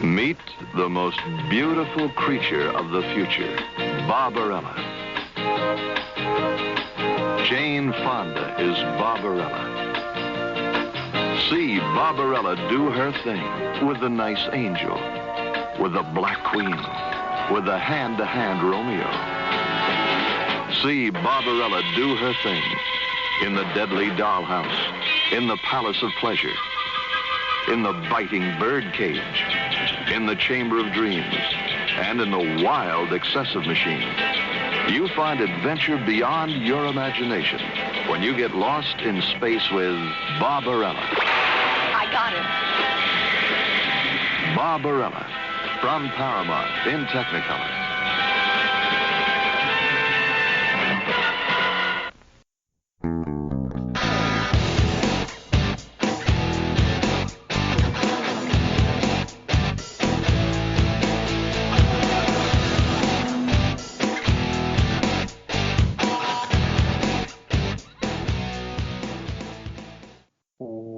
Meet the most beautiful creature of the future, Barbarella. Jane Fonda is Barbarella. See Barbarella do her thing with the nice angel, with the black queen, with the hand-to-hand Romeo. See Barbarella do her thing in the deadly dollhouse, in the palace of pleasure, in the biting birdcage, in the chamber of dreams, and in the wild excessive machine. You find adventure beyond your imagination when you get lost in space with Barbarella. I got him. Barbarella, from Paramount in Technicolor.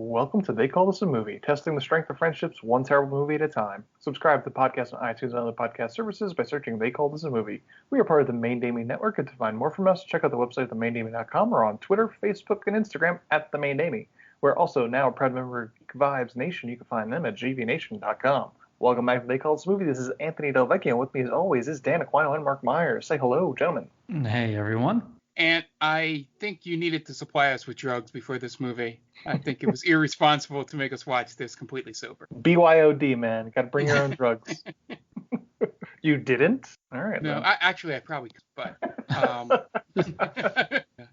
Welcome to They Call This a Movie, testing the strength of friendships one terrible movie at a time. Subscribe to the podcast on iTunes and other podcast services by searching They Call This a Movie. We are part of the Main Damie Network, and to find more from us, check out the website at themaindamie.com or on Twitter, Facebook, and Instagram at The Main Damie. We're also now a proud member of Geek Vibes Nation. You can find them at gvnation.com. Welcome back to They Call This a Movie. This is Anthony Del Vecchio, and with me as always is Dan Aquino and Mark Myers. Say hello, gentlemen. Hey, everyone. And I think you needed to supply us with drugs before this movie. I think it was irresponsible to make us watch this completely sober. BYOD, man. Got to bring your own drugs. You didn't? All right. No, I probably could, but...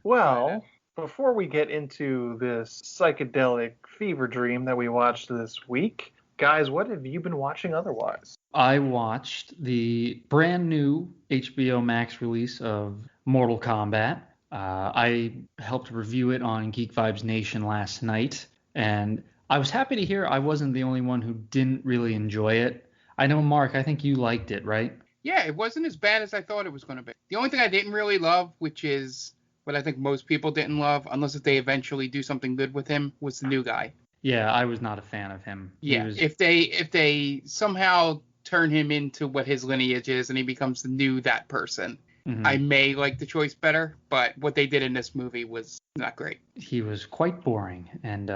Well, before we get into this psychedelic fever dream that we watched this week, guys, what have you been watching otherwise? I watched the brand new HBO Max release of Mortal Kombat. I helped review it on Geek Vibes Nation last night, and I was happy to hear I wasn't the only one who didn't really enjoy it. I know, Mark, I think you liked it, right? Yeah, it wasn't as bad as I thought it was going to be. The only thing I didn't really love, which is what I think most people didn't love, unless if they eventually do something good with him, was the new guy. Yeah, I was not a fan of him. Yeah, if they somehow turn him into what his lineage is and he becomes that person, I may like the choice better, but what they did in this movie was not great. He was quite boring, and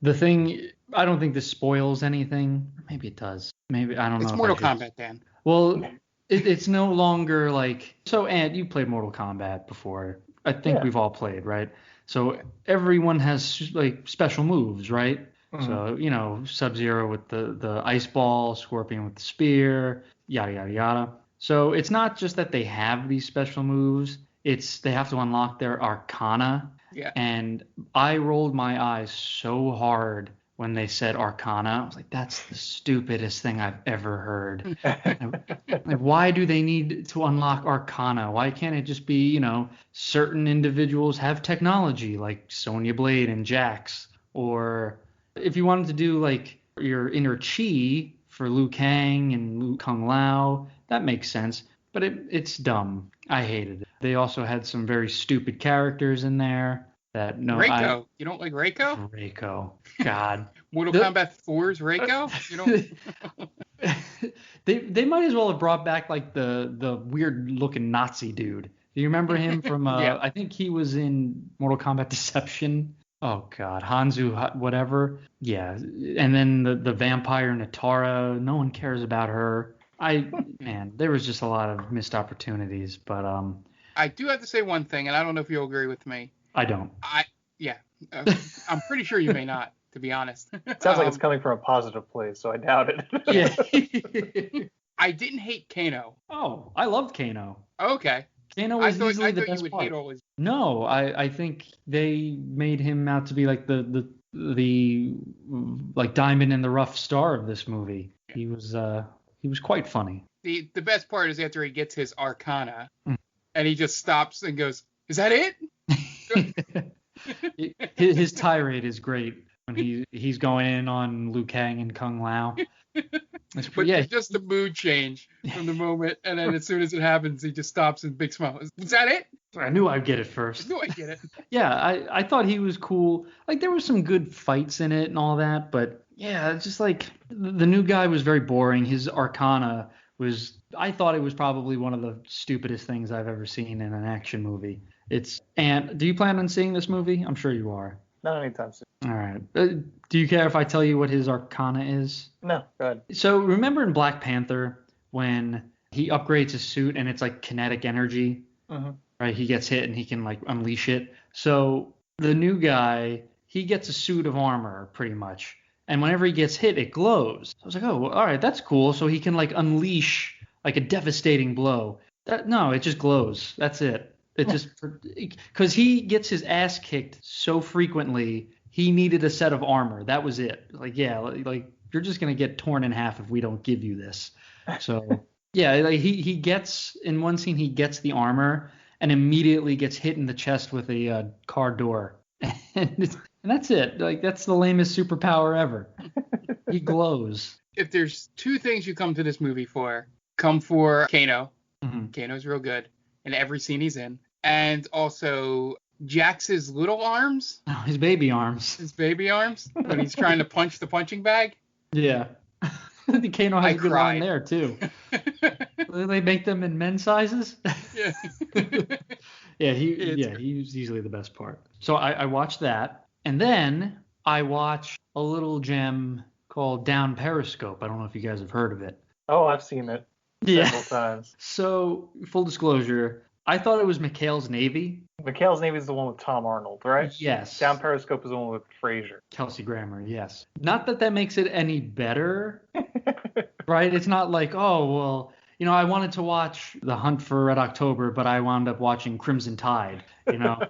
the thing, I don't think this spoils anything. Maybe it does. Maybe, I don't know. It's Mortal Kombat, Dan. Well, it's no longer like... So, Ant, you played Mortal Kombat before. I think we've all played, right? So everyone has like special moves, right? Mm-hmm. So, you know, Sub-Zero with the ice ball, Scorpion with the spear, yada, yada, yada. So it's not just that they have these special moves, it's they have to unlock their arcana. Yeah. And I rolled my eyes so hard when they said arcana. I was like, that's the stupidest thing I've ever heard. Like, why do they need to unlock arcana? Why can't it just be, you know, certain individuals have technology like Sonya Blade and Jax? Or if you wanted to do like your inner chi for Liu Kang and Liu Kung Lao, that makes sense, but it's dumb. I hated it. They also had some very stupid characters in there that Reiko. You don't like Reiko? Reiko. God. Mortal Kombat 4's Reiko? You don't... they might as well have brought back like the weird looking Nazi dude. Do you remember him from Yeah. I think he was in Mortal Kombat Deception. Oh God, Hanzo whatever. Yeah. And then the vampire Natara, no one cares about her. Man, there was just a lot of missed opportunities, but I do have to say one thing, and I don't know if you'll agree with me. I don't. I'm pretty sure you may not, to be honest. Sounds like it's coming from a positive place, so I doubt it. Yeah. I didn't hate Kano. Oh, I loved Kano. Okay. Kano was easily the best you would part. hate all his... No, I think they made him out to be like the like diamond in the rough star of this movie. He was quite funny. The best part is after he gets his arcana, and he just stops and goes, "Is that it?" His tirade is great when he's going in on Liu Kang and Kung Lao. But just the mood change from the moment, and then as soon as it happens, he just stops and big smile. Is that it? I knew I'd get it first. I knew I'd get it. Yeah, I thought he was cool. Like, there was some good fights in it and all that, but Yeah, it's just like the new guy was very boring. His Arcana was, I thought it was probably one of the stupidest things I've ever seen in an action movie. And do you plan on seeing this movie? I'm sure you are. Not anytime soon. All right. Do you care if I tell you what his Arcana is? No, go ahead. So remember in Black Panther when he upgrades his suit and it's like kinetic energy, right? He gets hit and he can like unleash it. So the new guy, he gets a suit of armor pretty much. And whenever he gets hit, it glows. So I was like, oh, well, all right, that's cool. So he can like unleash like a devastating blow. No, it just glows. That's it. It just because he gets his ass kicked so frequently, he needed a set of armor. That was it. Like, yeah, like you're just gonna get torn in half if we don't give you this. So yeah, like he gets in one scene he gets the armor and immediately gets hit in the chest with a car door. And that's it. Like that's the lamest superpower ever. He glows. If there's two things you come to this movie for, come for Kano. Mm-hmm. Kano's real good in every scene he's in. And also Jax's little arms. Oh, his baby arms. His baby arms when he's trying to punch the punching bag. Yeah. The Kano has I a good cried. line there too. They make them in men's sizes. Yeah. Yeah, he's easily the best part. So I watched that, and then I watched a little gem called Down Periscope. I don't know if you guys have heard of it. Oh, I've seen it several times. So full disclosure, I thought it was McHale's Navy. McHale's Navy is the one with Tom Arnold, right? Yes. Down Periscope is the one with Fraser. Kelsey Grammer, yes. Not that makes it any better, right? It's not like, oh, well, you know, I wanted to watch The Hunt for Red October, but I wound up watching Crimson Tide. You know,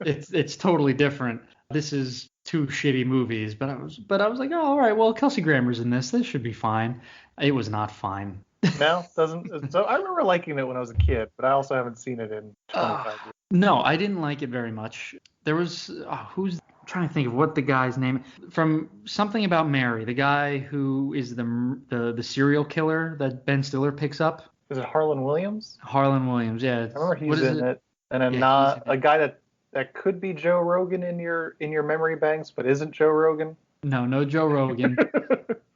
it's totally different. This is two shitty movies, but I was like, oh, all right, well, Kelsey Grammer's in this. This should be fine. It was not fine. No, doesn't. So I remember liking it when I was a kid, but I also haven't seen it in 25 years. No, I didn't like it very much. There was I'm trying to think of what the guy's name from Something About Mary, the guy who is the serial killer that Ben Stiller picks up. Is it Harlan Williams? Harlan Williams, yeah. I remember he's in it, and a guy that could be Joe Rogan in your memory banks, but isn't Joe Rogan. No Joe Rogan.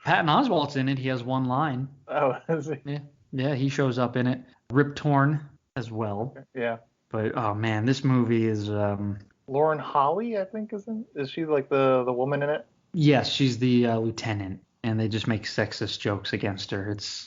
Patton Oswalt's in it. He has one line. Oh, is he? Yeah, he shows up in it. Rip Torn as well. Yeah. But oh man, this movie is. Lauren Holly, I think, is she like the woman in it? Yes, she's the lieutenant, and they just make sexist jokes against her. It's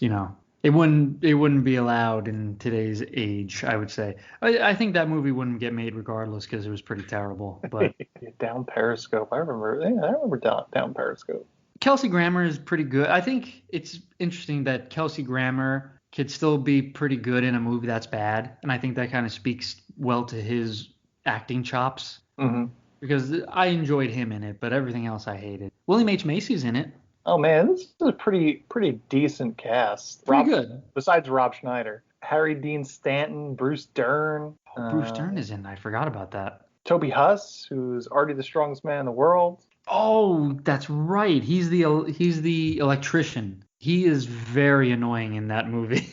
it wouldn't be allowed in today's age, I would say. I think that movie wouldn't get made regardless because it was pretty terrible. But Down Periscope, I remember Down Periscope. Kelsey Grammer is pretty good. I think it's interesting that Kelsey Grammer could still be pretty good in a movie that's bad, and I think that kind of speaks well to his acting chops. Mm-hmm. Because I enjoyed him in it, but everything else I hated. William H. Macy's in it. Oh man, this is a pretty decent cast. Pretty good. Besides Rob Schneider, Harry Dean Stanton, Bruce Dern. Bruce Dern is in. I forgot about that. Toby Huss, who's already the strongest man in the world. Oh, that's right. He's the electrician. He is very annoying in that movie.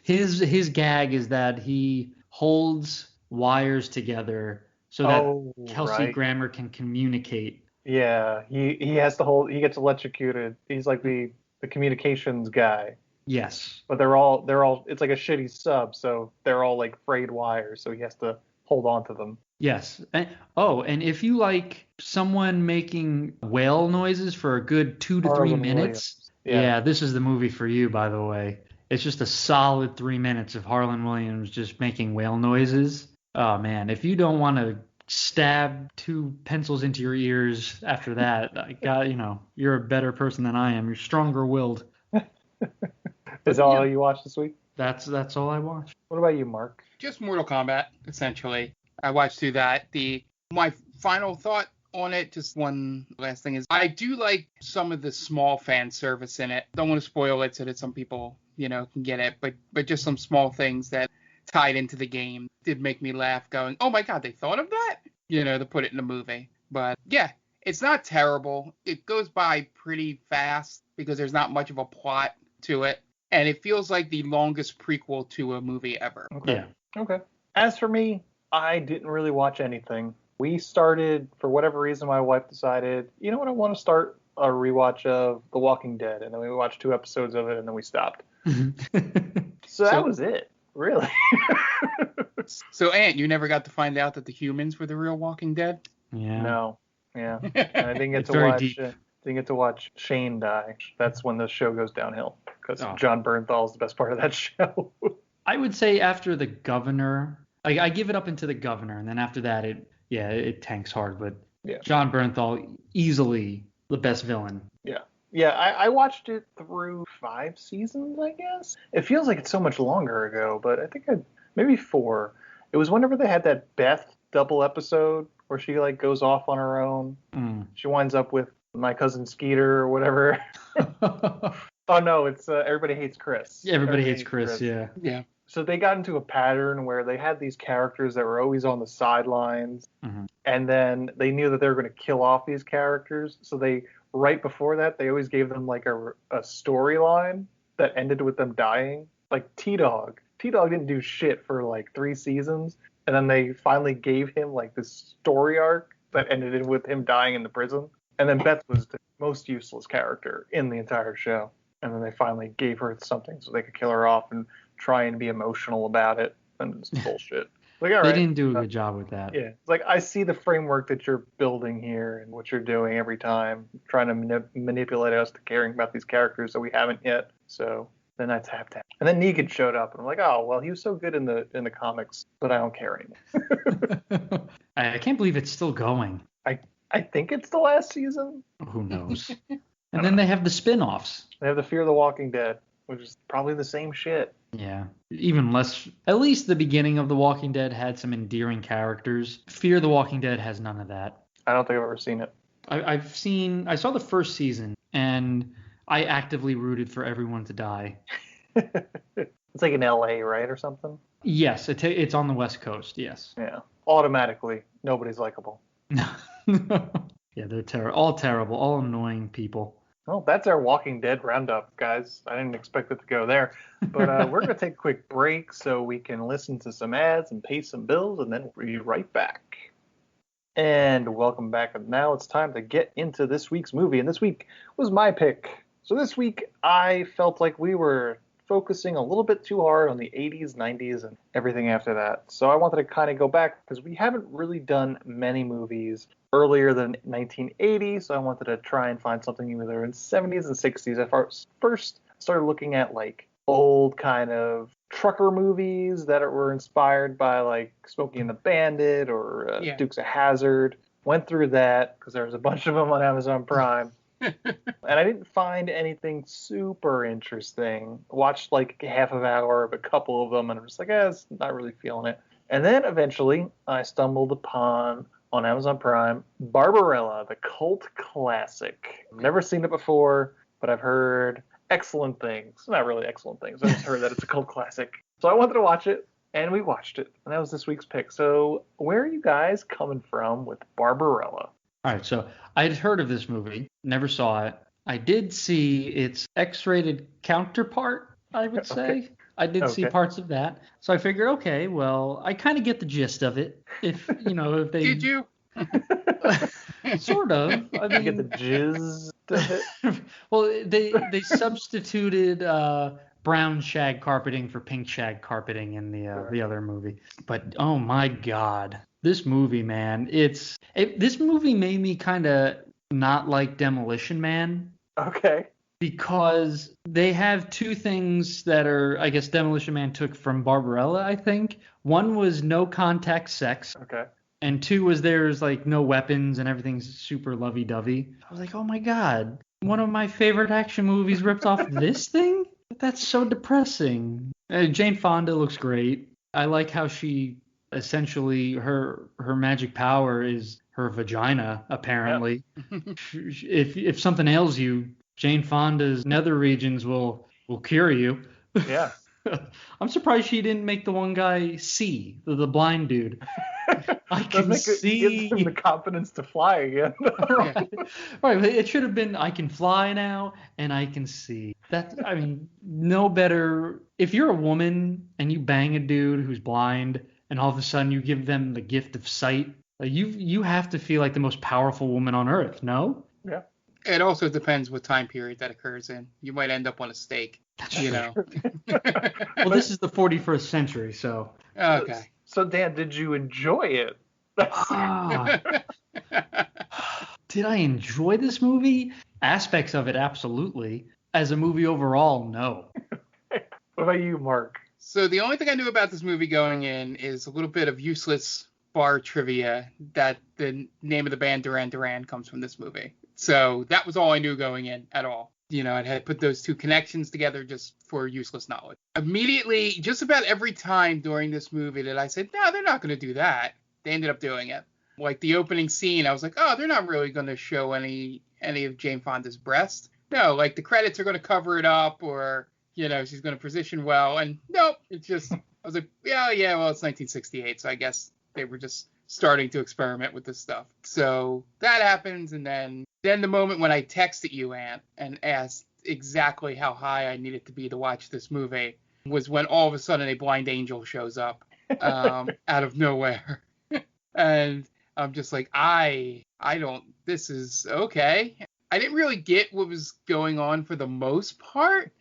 His gag is that he holds wires together so that Kelsey Grammer can communicate. Yeah, he gets electrocuted. He's like the communications guy. Yes. But they're all it's like a shitty sub, so they're all like frayed wires, so he has to hold on to them. Yes. And if you like someone making whale noises for a good 2 to 3 minutes, yeah, this is the movie for you, by the way. It's just a solid 3 minutes of Harlan Williams just making whale noises. Oh man, if you don't want to stab 2 pencils into your ears after that, you're a better person than I am. You're stronger willed. Is that all you watched this week? That's all I watched. What about you, Mark? Just Mortal Kombat, essentially. I watched through that. My final thought on it, just one last thing, is I do like some of the small fan service in it. Don't want to spoil it so that some people, can get it, but just some small things that tied into the game did make me laugh going, oh my God, they thought of that? To put it in the movie. But yeah, it's not terrible. It goes by pretty fast because there's not much of a plot to it. And it feels like the longest prequel to a movie ever. Okay. Yeah. Okay. As for me, I didn't really watch anything. We started, for whatever reason, my wife decided, you know what, I want to start a rewatch of The Walking Dead, and then we watched 2 episodes of it, and then we stopped. So that was it, really. So, Ant, you never got to find out that the humans were the real Walking Dead? Yeah. No. Yeah. And I didn't get It's to very watch. deep. Didn't get to watch Shane die. That's when the show goes downhill because Oh. John Bernthal is the best part of that show. I would say after the Governor, I give it up into the Governor, and then after that, it tanks hard. But Yeah. John Bernthal, easily the best villain. Yeah, I watched it through 5 seasons, I guess. It feels like it's so much longer ago, but I think maybe 4. It was whenever they had that Beth double episode where she like goes off on her own. She winds up with My Cousin Skeeter or whatever. Oh no, it's Everybody Hates Chris. Yeah, Everybody Hates Chris. Yeah. Yeah. So they got into a pattern where they had these characters that were always on the sidelines, and then they knew that they were going to kill off these characters. So right before that, they always gave them like a storyline that ended with them dying. Like T-Dog. T-Dog didn't do shit for like 3 seasons, and then they finally gave him like this story arc that ended with him dying in the prison. And then Beth was the most useless character in the entire show. And then they finally gave her something so they could kill her off and try and be emotional about it. And it's bullshit. Like, all right. They didn't do a good job with that. Yeah. It's like, I see the framework that you're building here and what you're doing every time, trying to manipulate us to caring about these characters that we haven't yet. So then I tapped out. And then Negan showed up, and I'm like, oh, well, he was so good in the comics, but I don't care anymore. I can't believe it's still going. I think it's the last season. Who knows? And then they have the spin-offs. They have the Fear the Walking Dead, which is probably the same shit. Yeah, even less. At least the beginning of The Walking Dead had some endearing characters. Fear the Walking Dead has none of that. I don't think I've ever seen it. I saw the first season, and I actively rooted for everyone to die. It's like in LA, right, or something? Yes, it's on the West Coast, yes. Yeah. Automatically, nobody's likable. Yeah, they're all terrible, all annoying people. Well, that's our Walking Dead roundup, guys. I didn't expect it to go there. But we're going to take a quick break so we can listen to some ads and pay some bills, and then we'll be right back. And welcome back. And now it's time to get into this week's movie. And this week was my pick. So this week, I felt like we were focusing a little bit too hard on the 80s, 90s, and everything after that. So I wanted to kind of go back because we haven't really done many movies earlier than 1980, so I wanted to try and find something either in 70s and 60s. I first started looking at like old kind of trucker movies that were inspired by like Smokey and the Bandit or Dukes of Hazzard. Went through that because there was a bunch of them on Amazon Prime. And I didn't find anything super interesting. Watched like half an hour of a couple of them, and I'm just like, it's not really feeling it. And then eventually I stumbled upon, on Amazon Prime, Barbarella, the cult classic. I've never seen it before, but I've heard excellent things. Not really excellent things. I just heard that it's a cult classic. So I wanted to watch it, and we watched it. And that was this week's pick. So where are you guys coming from with Barbarella? All right, so I'd heard of this movie, never saw it. I did see its X-rated counterpart, I would say. Okay. I did see parts of that. So I figured, okay, well, I kind of get the gist of it. If they Did you? Sort of. I mean, You get the jizz of it? well, they substituted brown shag carpeting for pink shag carpeting in the other movie. But oh my God, this movie, man, this movie made me kind of not like Demolition Man. Okay. Because they have 2 things that are, I guess, Demolition Man took from Barbarella, I think. One was no contact sex. Okay. And 2 was there's like no weapons and everything's super lovey-dovey. I was like, oh my God, one of my favorite action movies ripped off this thing? That's so depressing. Jane Fonda looks great. I like how she essentially, her magic power is her vagina, apparently. Yep. If something ails you, Jane Fonda's nether regions will cure you. Yeah. I'm surprised she didn't make the one guy see, the blind dude. I can see. Gives him the confidence to fly again. Right. It should have been, I can fly now and I can see. No better. If you're a woman and you bang a dude who's blind and all of a sudden you give them the gift of sight, you have to feel like the most powerful woman on earth, no? Yeah. It also depends what time period that occurs in. You might end up on a stake, you know. Well, this is the 41st century, so. Okay. So, Dan, did you enjoy it? Ah, did I enjoy this movie? Aspects of it, absolutely. As a movie overall, no. What about you, Mark? So the only thing I knew about this movie going in is a little bit of useless bar trivia that the name of the band Duran Duran comes from this movie. So that was all I knew going in at all. You know, I had put those two connections together just for useless knowledge. Immediately, just about every time during this movie that I said, no, they're not going to do that, they ended up doing it. Like the opening scene, I was like, oh, they're not really going to show any of Jane Fonda's breast. No, like the credits are going to cover it up, or, you know, she's going to position well. And nope, it's just, I was like, yeah, well, it's 1968, so I guess they were just starting to experiment with this stuff. So that happens, and then the moment when I texted you, Ant, and asked exactly how high I needed to be to watch this movie was when all of a sudden a blind angel shows up out of nowhere. And I'm just like, I don't, this is okay. I didn't really get what was going on for the most part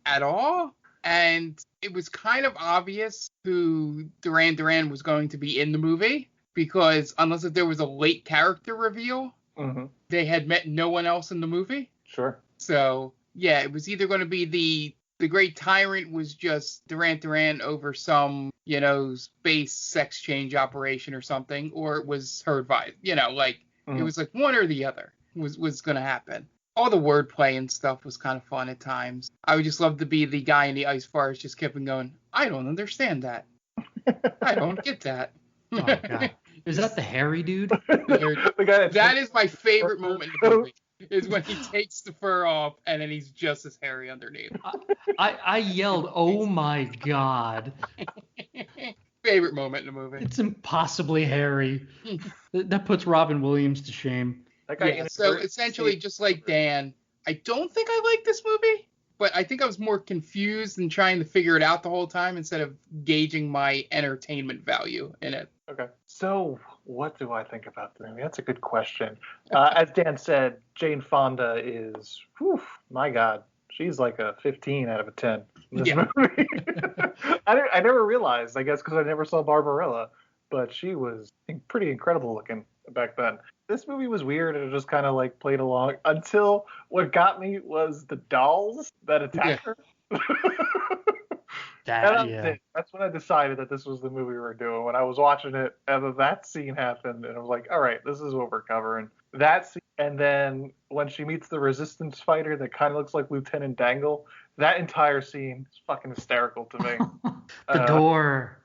at all. And it was kind of obvious who Duran Duran was going to be in the movie, because unless if there was a late character reveal, they had met no one else in the movie. Sure. So, yeah, it was either going to be the Great Tyrant was just Duran Duran over some, you know, space sex change operation or something, or it was her advice. You know, like, it was like one or the other was going to happen. All the wordplay and stuff was kind of fun at times. I would just love to be the guy in the ice forest just kept on going, I don't understand that. I don't get that. Oh, God. Is that the hairy dude? The guy That is my favorite moment in the movie, is when he takes the fur off and then he's just as hairy underneath. I yelled, oh my God. Favorite moment in the movie. It's impossibly hairy. That puts Robin Williams to shame. That guy Yeah, so essentially, just like Dan, I don't think I like this movie, but I think I was more confused and trying to figure it out the whole time instead of gauging my entertainment value in it. Okay. So, what do I think about the movie? That's a good question. As Dan said, Jane Fonda is, whew, my God, she's like a 15 out of a 10 in this movie. I never realized, I guess, because I never saw Barbarella, but she was pretty incredible looking back then. This movie was weird, and it just kind of like played along until what got me was the dolls that attacked her. That's when I decided that this was the movie we were doing. When I was watching it, and that scene happened, and I was like, all right, this is what we're covering. That scene, and then when she meets the resistance fighter that kind of looks like Lieutenant Dangle, that entire scene is fucking hysterical to me. The door.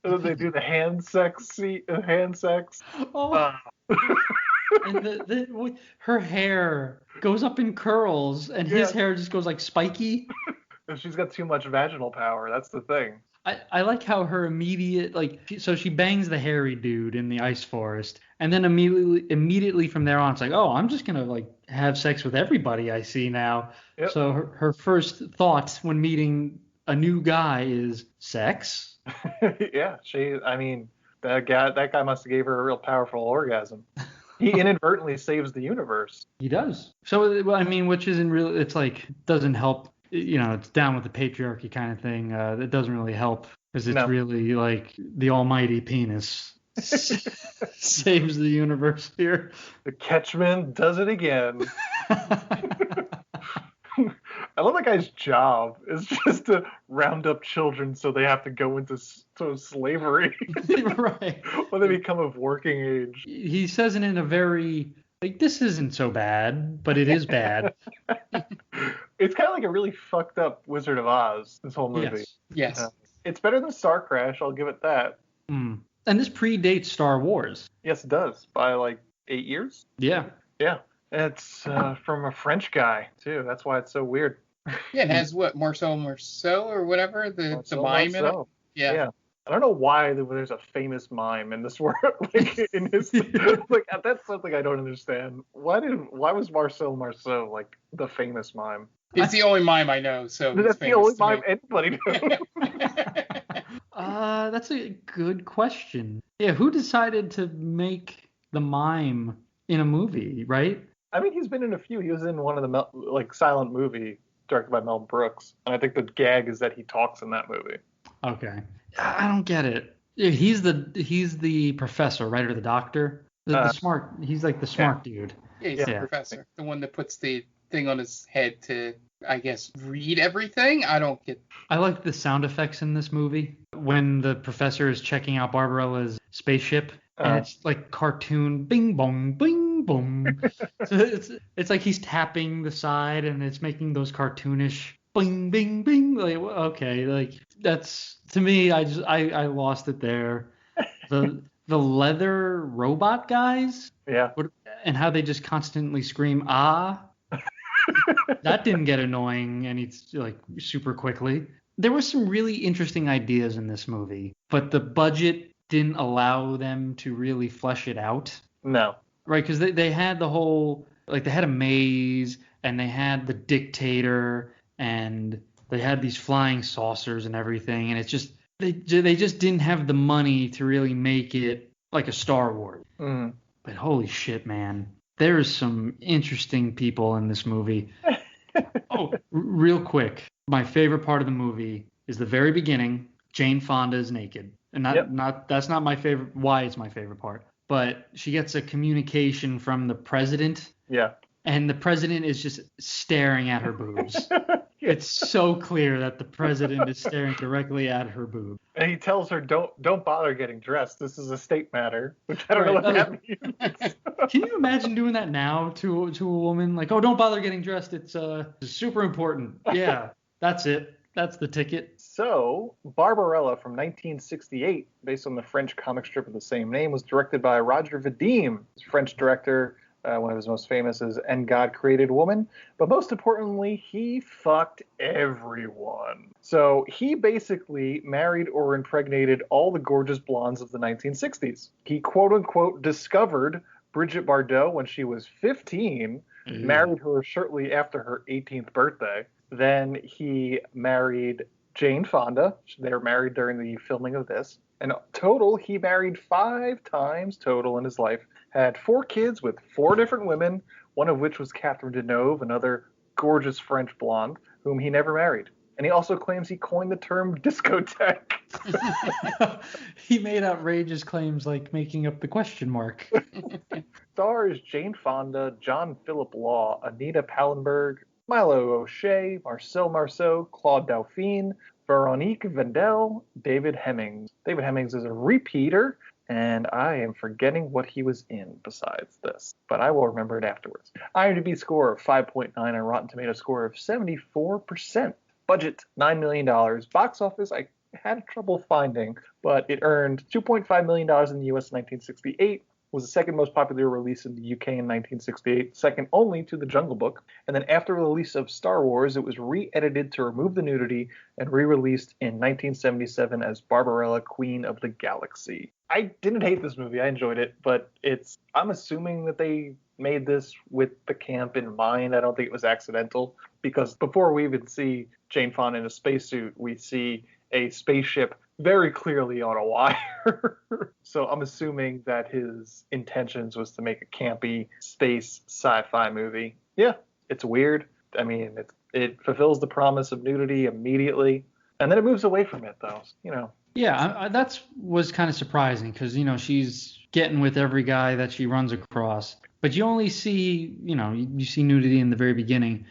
They do the hand sex. Oh. And her hair goes up in curls, and his hair just goes like spiky. She's got too much vaginal power. That's the thing. I like how her immediate, so she bangs the hairy dude in the ice forest, and then immediately from there on, it's like, oh, I'm just going to have sex with everybody I see now. Yep. So her first thought when meeting a new guy is sex. Yeah, that guy must have gave her a real powerful orgasm. He inadvertently saves the universe. He does. So, which isn't really, it's like, doesn't help. You know, it's down with the patriarchy kind of thing. It doesn't really help because it's really like the almighty penis saves the universe here. The Catchman does it again. I love that guy's job is just to round up children so they have to go into slavery. Right. When they become of working age. He says it in a very, this isn't so bad, but it is bad. It's kind of like a really fucked up Wizard of Oz, this whole movie. Yes. It's better than Star Crash, I'll give it that. Mm. And this predates Star Wars. Yes, it does. By 8 years? Yeah. Yeah. It's from a French guy, too. That's why it's so weird. Yeah, it has Marcel Marceau or whatever, the mime in it. Yeah. I don't know why there's a famous mime in this world. In his, that's something I don't understand. Why was Marcel Marceau the famous mime? It's the only mime I know, so that's the only mime anybody knows. That's a good question. Yeah, who decided to make the mime in a movie, right? I mean, he's been in a few. He was in one of the silent movie directed by Mel Brooks, and I think the gag is that he talks in that movie. Okay. I don't get it. He's the professor, right, or the doctor? The smart. He's like the smart dude. Yeah, he's the professor, the one that puts the thing on his head to, I guess, read everything. I don't get. I like the sound effects in this movie when the professor is checking out Barbarella's spaceship, and it's like cartoon, bing bong, bing bong. So it's like he's tapping the side, and it's making those cartoonish bing bing bing. Like, okay, like that's, to me, I lost it there. The leather robot guys, and how they just constantly scream ah. That didn't get annoying any like super quickly. There were some really interesting ideas in this movie, but the budget didn't allow them to really flesh it out. No. Right, because they had the whole, like, they had a maze, and they had the dictator, and they had these flying saucers and everything, and it's just they just didn't have the money to really make it like a Star Wars. Mm. But holy shit, man, there's some interesting people in this movie. Real quick, my favorite part of the movie is the very beginning. Jane Fonda is naked, and that's not my favorite. Why it's my favorite part, but she gets a communication from the president. Yeah. And the president is just staring at her boobs. It's so clear that the president is staring directly at her boob. And he tells her, don't bother getting dressed. This is a state matter, which I don't know what that means. Can you imagine doing that now to a woman? Like, oh, don't bother getting dressed. It's super important. Yeah, that's it. That's the ticket. So, Barbarella from 1968, based on the French comic strip of the same name, was directed by Roger Vadim, French director. One of his most famous is And God Created Woman. But most importantly, he fucked everyone. So he basically married or impregnated all the gorgeous blondes of the 1960s. He quote-unquote discovered Brigitte Bardot when she was 15, married her shortly after her 18th birthday. Then he married Jane Fonda. They were married during the filming of this. In total, he married 5 times total in his life. Had 4 kids with 4 different women, one of which was Catherine Deneuve, another gorgeous French blonde, whom he never married. And he also claims he coined the term discotheque. He made outrageous claims like making up the question mark. Stars Jane Fonda, John Philip Law, Anita Pallenberg, Milo O'Shea, Marcel Marceau, Claude Dauphine, Veronique Vendel, David Hemmings. David Hemmings is a repeater, and I am forgetting what he was in besides this, but I will remember it afterwards. IMDb score of 5.9 and Rotten Tomato score of 74%. Budget, $9 million. Box office, I had trouble finding, but it earned $2.5 million in the US in 1968. Was the second most popular release in the UK in 1968, second only to The Jungle Book. And then after the release of Star Wars, it was re-edited to remove the nudity and re-released in 1977 as Barbarella, Queen of the Galaxy. I didn't hate this movie. I enjoyed it, but I'm assuming that they made this with the camp in mind. I don't think it was accidental, because before we even see Jane Fonda in a spacesuit, we see a spaceship very clearly on a wire. So I'm assuming that his intentions was to make a campy space sci-fi movie. Yeah, it's weird. I mean, it fulfills the promise of nudity immediately, and then it moves away from it, though. Yeah, that was kind of surprising because, she's getting with every guy that she runs across. But you only see, you see nudity in the very beginning.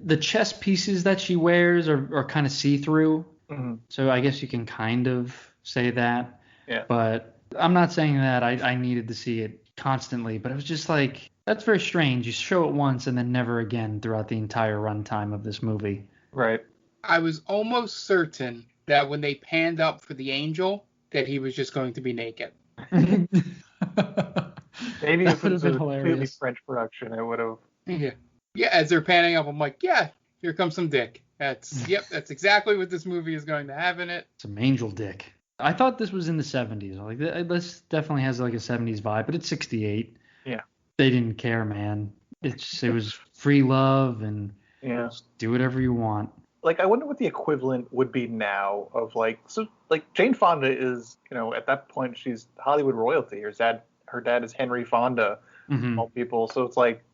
The chest pieces that she wears are kind of see-through. Mm-hmm. So I guess you can kind of say that. Yeah. But I'm not saying that I needed to see it constantly. But it was just like, that's very strange. You show it once and then never again throughout the entire runtime of this movie. Right. I was almost certain that when they panned up for the angel, that he was just going to be naked. Maybe if it was a completely French production, it would have. Yeah. Yeah, as they're panning up, I'm like, yeah, here comes some dick. That's exactly what this movie is going to have in it. Some angel dick. I thought this was in the 70s. Like, this definitely has like a 70s vibe, but it's 68. Yeah. They didn't care, man. It was free love and do whatever you want. Like, I wonder what the equivalent would be now of Jane Fonda is, at that point she's Hollywood royalty. Her dad is Henry Fonda, all people. So it's like,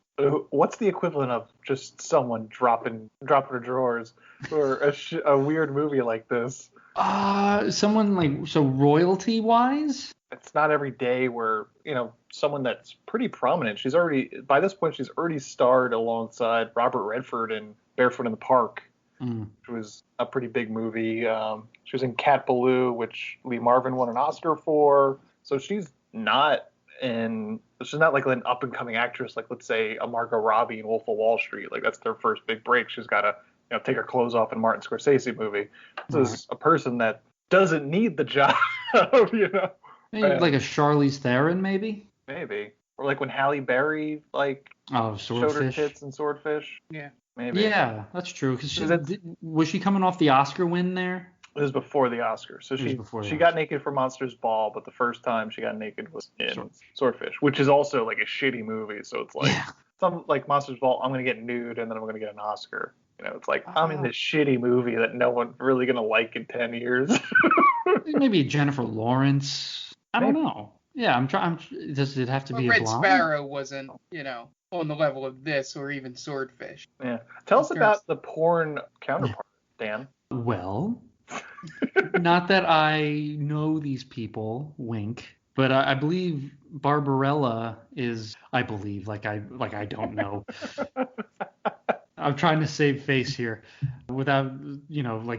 What's the equivalent of just someone dropping her drawers for a weird movie like this? Someone like, so royalty wise? It's not every day where, someone that's pretty prominent. By this point, she's already starred alongside Robert Redford in Barefoot in the Park, which was a pretty big movie. She was in Cat Ballou, which Lee Marvin won an Oscar for. So she's not like an up and coming actress, like let's say a Margot Robbie in Wolf of Wall Street. Like that's their first big break. She's got to take her clothes off in Martin Scorsese movie. This is a person that doesn't need the job, Maybe like a Charlize Theron, maybe. Or like when Halle Berry showed her tits in Swordfish. Yeah. Maybe. Yeah, that's true. Was she coming off the Oscar win there? It was before the Oscar. So she got naked for Monsters Ball, but the first time she got naked was in Swordfish, which is also like a shitty movie. So it's like some like Monsters Ball, I'm gonna get nude and then I'm gonna get an Oscar. It's like I'm in this shitty movie that no one's really gonna like in 10 years. Maybe Jennifer Lawrence. I don't know. Yeah, I'm trying. Does it have to be a blonde? Red Sparrow wasn't, on the level of this or even Swordfish. Yeah. Tell us about the porn counterpart, Dan. Well, not that I know these people, wink, but I believe Barbarella is. I believe, like I don't know. I'm trying to save face here without,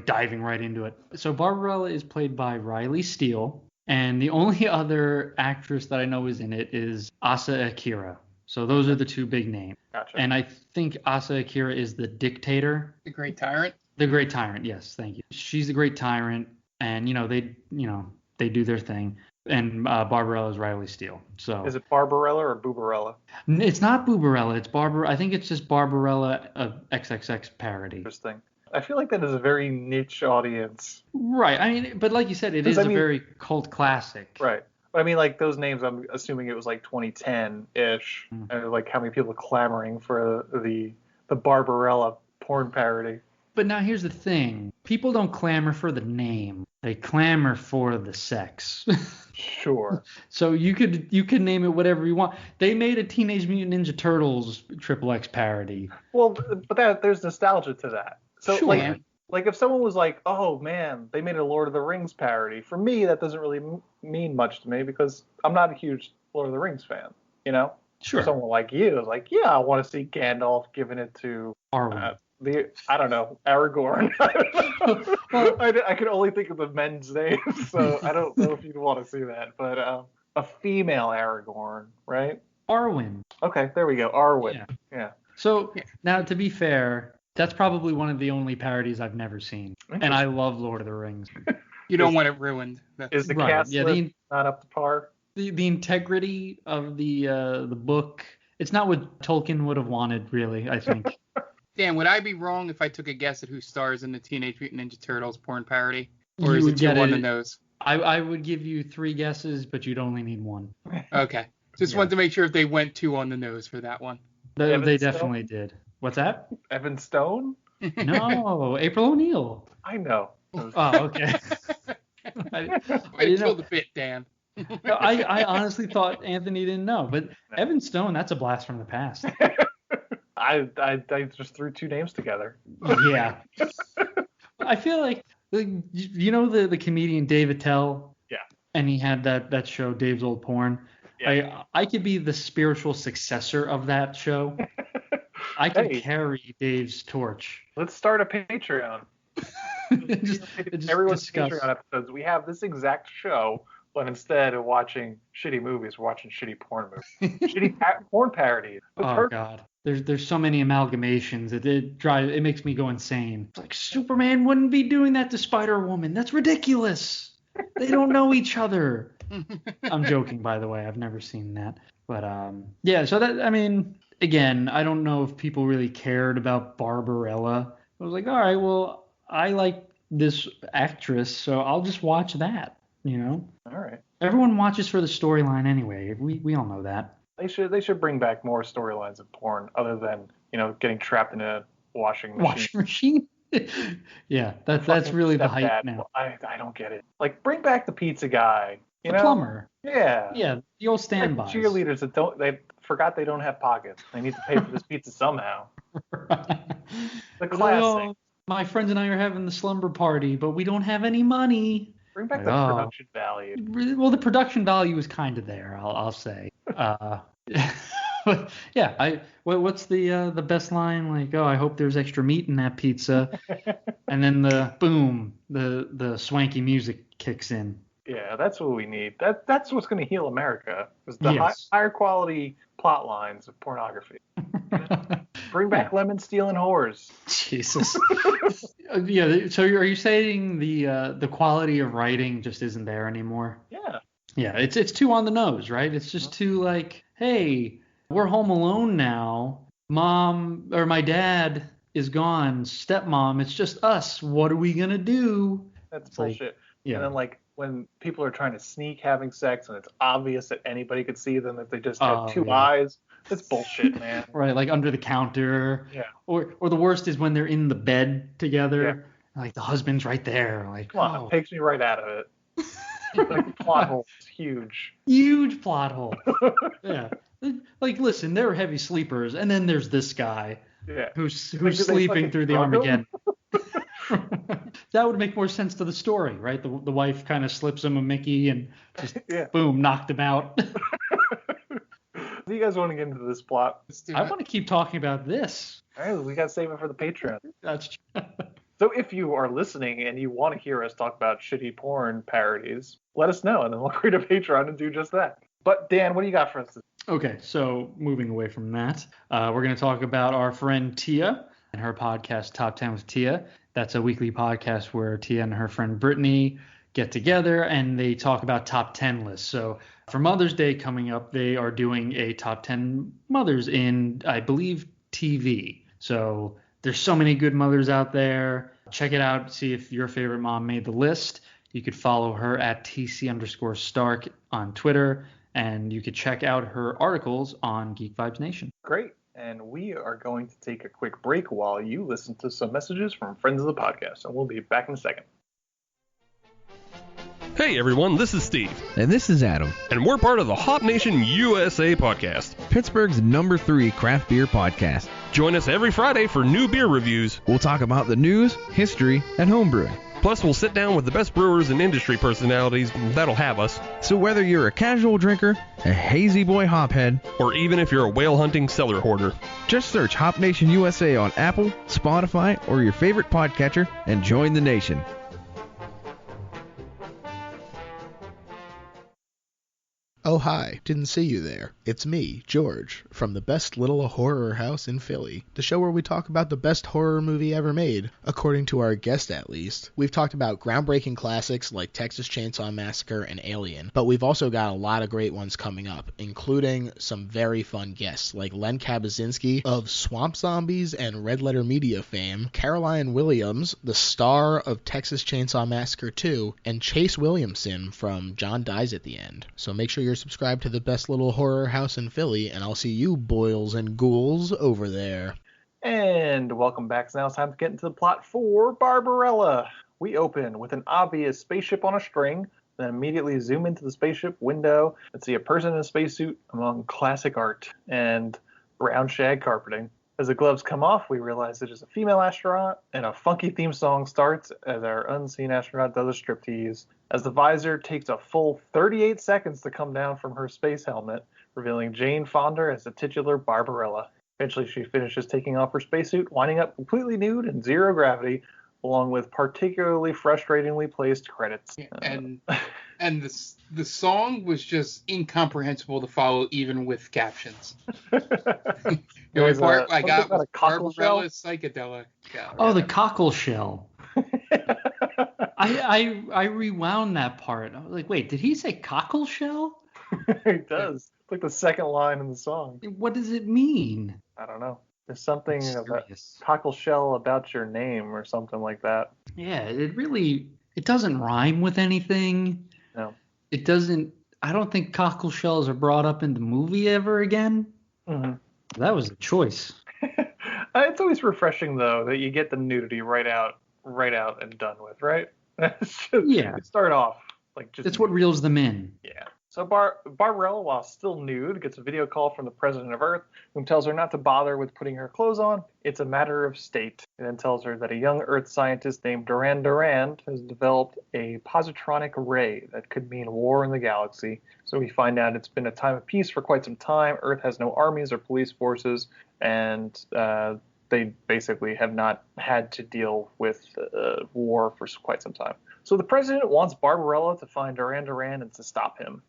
diving right into it. So Barbarella is played by Riley Steele, and the only other actress that I know is in it is Asa Akira. So those are the two big names. Gotcha. And I think Asa Akira is the dictator. The Great Tyrant? The Great Tyrant, yes, thank you. She's the Great Tyrant, and, they do their thing. And Barbarella is Riley Steele. So is it Barbarella or Boobarella? It's not Boobarella. It's I think it's just Barbarella, XXX parody. Interesting. I feel like that is a very niche audience. Right. I mean, but like you said, it is a very cult classic. Right. But I mean, like those names, I'm assuming it was like 2010-ish. And like how many people clamoring for the Barbarella porn parody. But now here's the thing. People don't clamor for the name. They clamor for the sex. Sure. So you could name it whatever you want. They made a Teenage Mutant Ninja Turtles XXX parody. Well, but there's nostalgia to that. So sure. Like if someone was like, oh man, they made a Lord of the Rings parody. For me, that doesn't really mean much to me because I'm not a huge Lord of the Rings fan. Sure. For someone like you is like, yeah, I want to see Gandalf giving it to Arwen. I don't know, Aragorn. Well, I could only think of the men's names, so I don't know if you'd want to see that. But a female Aragorn, right? Arwen. Okay, there we go. Arwen. Yeah. So now, to be fair, that's probably one of the only parodies I've never seen, and I love Lord of the Rings. You don't want it ruined. Is the cast list not up to par? The integrity of the book, it's not what Tolkien would have wanted, really, I think. Dan, would I be wrong if I took a guess at who stars in the Teenage Mutant Ninja Turtles porn parody? Or is it too on the nose? I would give you 3 guesses, but you'd only need 1. Okay. Just wanted to make sure if they went 2 on the nose for that one. They definitely did. What's that? Evan Stone? No, April O'Neil. I know. Oh, okay. I killed the bit, Dan. I honestly thought Anthony didn't know, but Evan Stone, that's a blast from the past. I just threw 2 names together. Yeah. I feel like the comedian Dave Attell? Yeah. And he had that show, Dave's Old Porn. Yeah. I could be the spiritual successor of that show. I could carry Dave's torch. Let's start a Patreon. Everyone's Patreon episodes. We have this exact show, but instead of watching shitty movies, we're watching shitty porn movies. Shitty porn parodies. God. There's so many amalgamations. It makes me go insane. It's like Superman wouldn't be doing that to Spider-Woman. That's ridiculous. They don't know each other. I'm joking, by the way. I've never seen that. But so that, I mean, again, I don't know if people really cared about Barbarella. I was like, all right, well, I like this actress, so I'll just watch that, All right. Everyone watches for the storyline anyway. We all know that. They should bring back more storylines of porn other than, getting trapped in a washing machine. Washing machine? Yeah, that's really the hype now. I don't get it. Like, bring back the pizza guy. The plumber. Yeah. Yeah, the old standby. Cheerleaders that don't, forgot they don't have pockets. They need to pay for this pizza somehow. The Like, classic. "Oh, my friends and I are having the slumber party, but we don't have any money." Bring back Like, the oh. production value. Well, the production value is kind of there, I'll say. But yeah, what's the best line? Like, oh, I hope there's extra meat in that pizza, and then the swanky music kicks in. Yeah, that's what we need. That's what's going to heal America. Is the Yes. higher quality plot lines of pornography. Bring back lemon stealing whores. Jesus. Yeah. So are you saying the quality of writing just isn't there anymore? Yeah. Yeah. It's too on the nose, right? It's just too like, hey, we're home alone now. Mom or my dad is gone. Stepmom, it's just us. What are we gonna do? That's It's like, bullshit. yeah. And then like when people are trying to sneak having sex and it's obvious that anybody could see them if they just have two yeah. eyes. That's bullshit, man. Right, like under the counter. Yeah. Or the worst is when they're in the bed together. Yeah. Like the husband's right there. Like, Come on, oh, it takes me right out of it. Like the plot hole is huge. huge plot hole. Yeah. Like, listen, they're heavy sleepers, and then there's this guy Yeah. who's Like, did they sleeping fucking through the drug him? Armageddon. That would make more sense to the story, right? The wife kind of slips him a Mickey and just Yeah. boom, knocked him out. Do you guys want to get into this plot? Let's do I it. want to keep talking about this. All right, we got to save it for the Patreon. That's true. So if you are listening and you want to hear us talk about shitty porn parodies, let us know, and then we'll create a Patreon and do just that. But Dan, what do you got for us? Okay, so moving away from that, we're going to talk about our friend Tia and her podcast, Top 10 with Tia. That's a weekly podcast where Tia and her friend Brittany get together and they talk about top 10 lists. So for Mother's Day coming up, they are doing a top 10 mothers in, I believe, TV. So there's so many good mothers out there. Check it out. See if your favorite mom made the list. You could follow her at TC_Stark on Twitter. And you could check out her articles on Geek Vibes Nation. Great. And we are going to take a quick break while you listen to some messages from friends of the podcast. And we'll be back in a second. Hey everyone, this is Steve, And this is Adam, and we're part of the Hop Nation USA podcast. Pittsburgh's #3 craft beer podcast. Join us every Friday for new beer reviews. We'll talk about the news, history, and homebrewing. Plus, we'll sit down with the best brewers and industry personalities that'll have us. So whether you're a casual drinker, a hazy boy hophead, Or even if you're a whale hunting cellar hoarder. just search Hop Nation USA on Apple, Spotify, or your favorite podcatcher and join the nation. Oh hi, didn't see you there. It's me, George, from the best little horror house in Philly, the show where we talk about the best horror movie ever made, according to our guest at least. We've talked about groundbreaking classics like Texas Chainsaw Massacre and Alien, but we've also got a lot of great ones coming up, including some very fun guests like Len Kabaczynski of Swamp Zombies and Red Letter Media fame, Caroline Williams, the star of Texas Chainsaw Massacre 2, and Chase Williamson from John Dies at the End. So make sure you're subscribed to the best little horror house in Philly, and I'll see you boils and ghouls over there. And welcome back. So now it's time to get into the plot for Barbarella. We open with an obvious spaceship on a string, then immediately zoom into the spaceship window and see a person in a spacesuit among classic art and brown shag carpeting. As the gloves come off, we realize it is a female astronaut, and a funky theme song starts as our unseen astronaut does a striptease. As the visor takes a full 38 seconds to come down from her space helmet, revealing Jane Fonda as the titular Barbarella. Eventually, she finishes taking off her spacesuit, winding up completely nude in zero gravity, along with particularly frustratingly placed credits. And the song was just incomprehensible to follow, even with captions. The only part I got was Barbarella psychedelic. Yeah. Oh, the cockle shell. I rewound that part. I was like, wait, did he say cockle shell? It does. It's like the second line in the song. What does it mean? I don't know. There's something about Mysterious. cockle shell about your name or something like that. Yeah, it doesn't rhyme with anything. No. It doesn't. I don't think cockle shells are brought up in the movie ever again. Mm-hmm. That was a choice. It's always refreshing though that you get the nudity right out and done with, right? Yeah. You start off like just. That's what reels them in. Yeah. So Barbarella, while still nude, gets a video call from the president of Earth, whom tells her not to bother with putting her clothes on. It's a matter of state. He then tells her that a young Earth scientist named Durand has developed a positronic ray that could mean war in the galaxy. So we find out it's been a time of peace for quite some time. Earth has no armies or police forces, and they basically have not had to deal with war for quite some time. So the president wants Barbarella to find Durand and to stop him.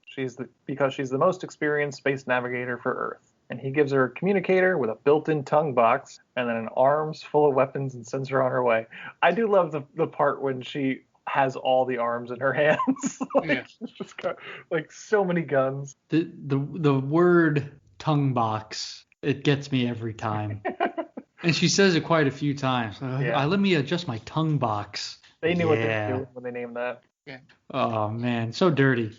Because she's the most experienced space navigator for Earth. And he gives her a communicator with a built-in tongue box and then an arms full of weapons and sends her on her way. I do love the part when she has all the arms in her hands. She's just got like so many guns. The word tongue box, it gets me every time. And she says it quite a few times. Let me adjust my tongue box. They knew what they were doing when they named that. Yeah. Oh man, so dirty.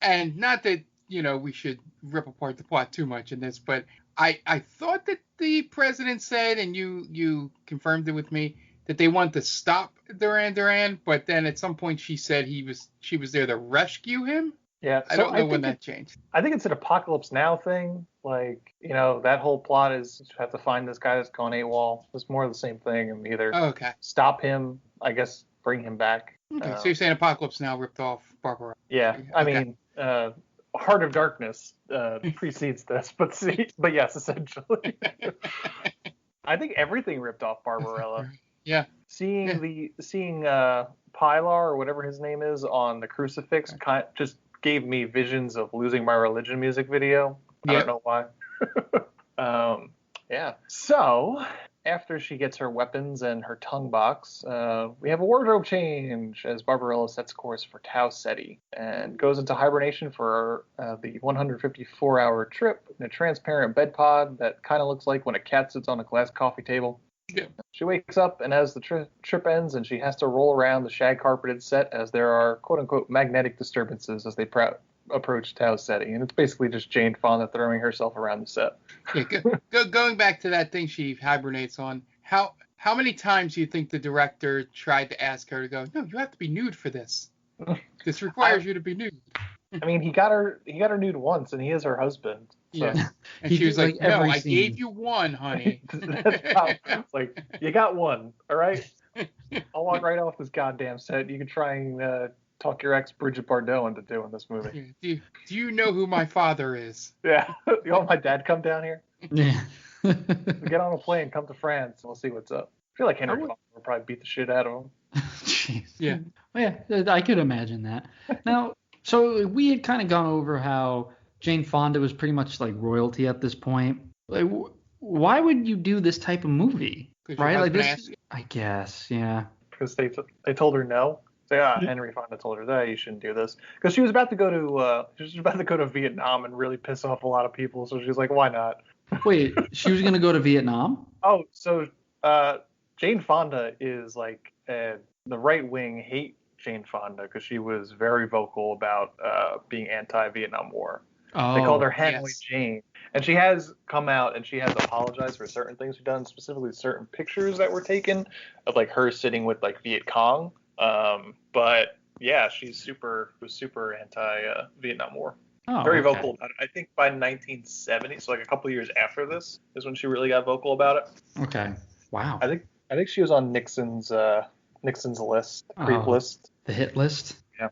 And not that, we should rip apart the plot too much in this, but I thought that the president said, and you confirmed it with me, that they want to stop Durand, but then at some point she said she was there to rescue him. Yeah, I don't know when that changed. I think it's an Apocalypse Now thing. Like, that whole plot is you have to find this guy that's gone AWOL. It's more of the same thing, and either stop him, I guess, bring him back. Okay, so you're saying Apocalypse Now ripped off Barbarella? Yeah, I mean, Heart of Darkness precedes this, but yes, essentially. I think everything ripped off Barbarella. Yeah. Seeing Pilar or whatever his name is on the crucifix just gave me visions of Losing My Religion music video. I don't know why. So after she gets her weapons and her tongue box, we have a wardrobe change as Barbarella sets course for Tau Ceti and goes into hibernation for the 154-hour trip in a transparent bed pod that kind of looks like when a cat sits on a glass coffee table. Yeah. She wakes up, and as the trip ends, and she has to roll around the shag-carpeted set as there are quote-unquote magnetic disturbances as they approach Tau Ceti. And it's basically just Jane Fonda throwing herself around the set. Yeah, going back to that thing she hibernates on, how many times do you think the director tried to ask her to go, no, you have to be nude for this. This requires you to be nude. I mean, he got her nude once, and he is her husband. So. Yeah. And she was like, no, I gave you one, honey. It's like, you got one, all right? I'll walk right off this goddamn set. You can try and talk your ex Bridget Bardot into doing this movie. Do you know who my father is? Yeah. You want my dad come down here? Yeah. Get on a plane, come to France, and we'll see what's up. I feel like Henry Fonda will probably beat the shit out of him. Jeez. Yeah. Well, yeah, I could imagine that. Now, so we had kind of gone over how Jane Fonda was pretty much like royalty at this point. Like, why would you do this type of movie? Right? Like this. I guess, yeah. Because they told her no. Henry Fonda told her that you shouldn't do this because she was about to go to Vietnam and really piss off a lot of people. So she's like, why not? Wait, she was gonna go to Vietnam? Oh, so Jane Fonda is like the right wing hate Jane Fonda because she was very vocal about being anti-Vietnam War. Oh, they called her Hanoi Jane. And she has come out and she has apologized for certain things she's done, specifically certain pictures that were taken of like her sitting with like Viet Cong. But yeah, she was super anti-Vietnam War. Oh, very vocal about it. I think by 1970, so like a couple of years after this, is when she really got vocal about it. Okay. Wow. I think she was on Nixon's list, creep list. The hit list? Yeah.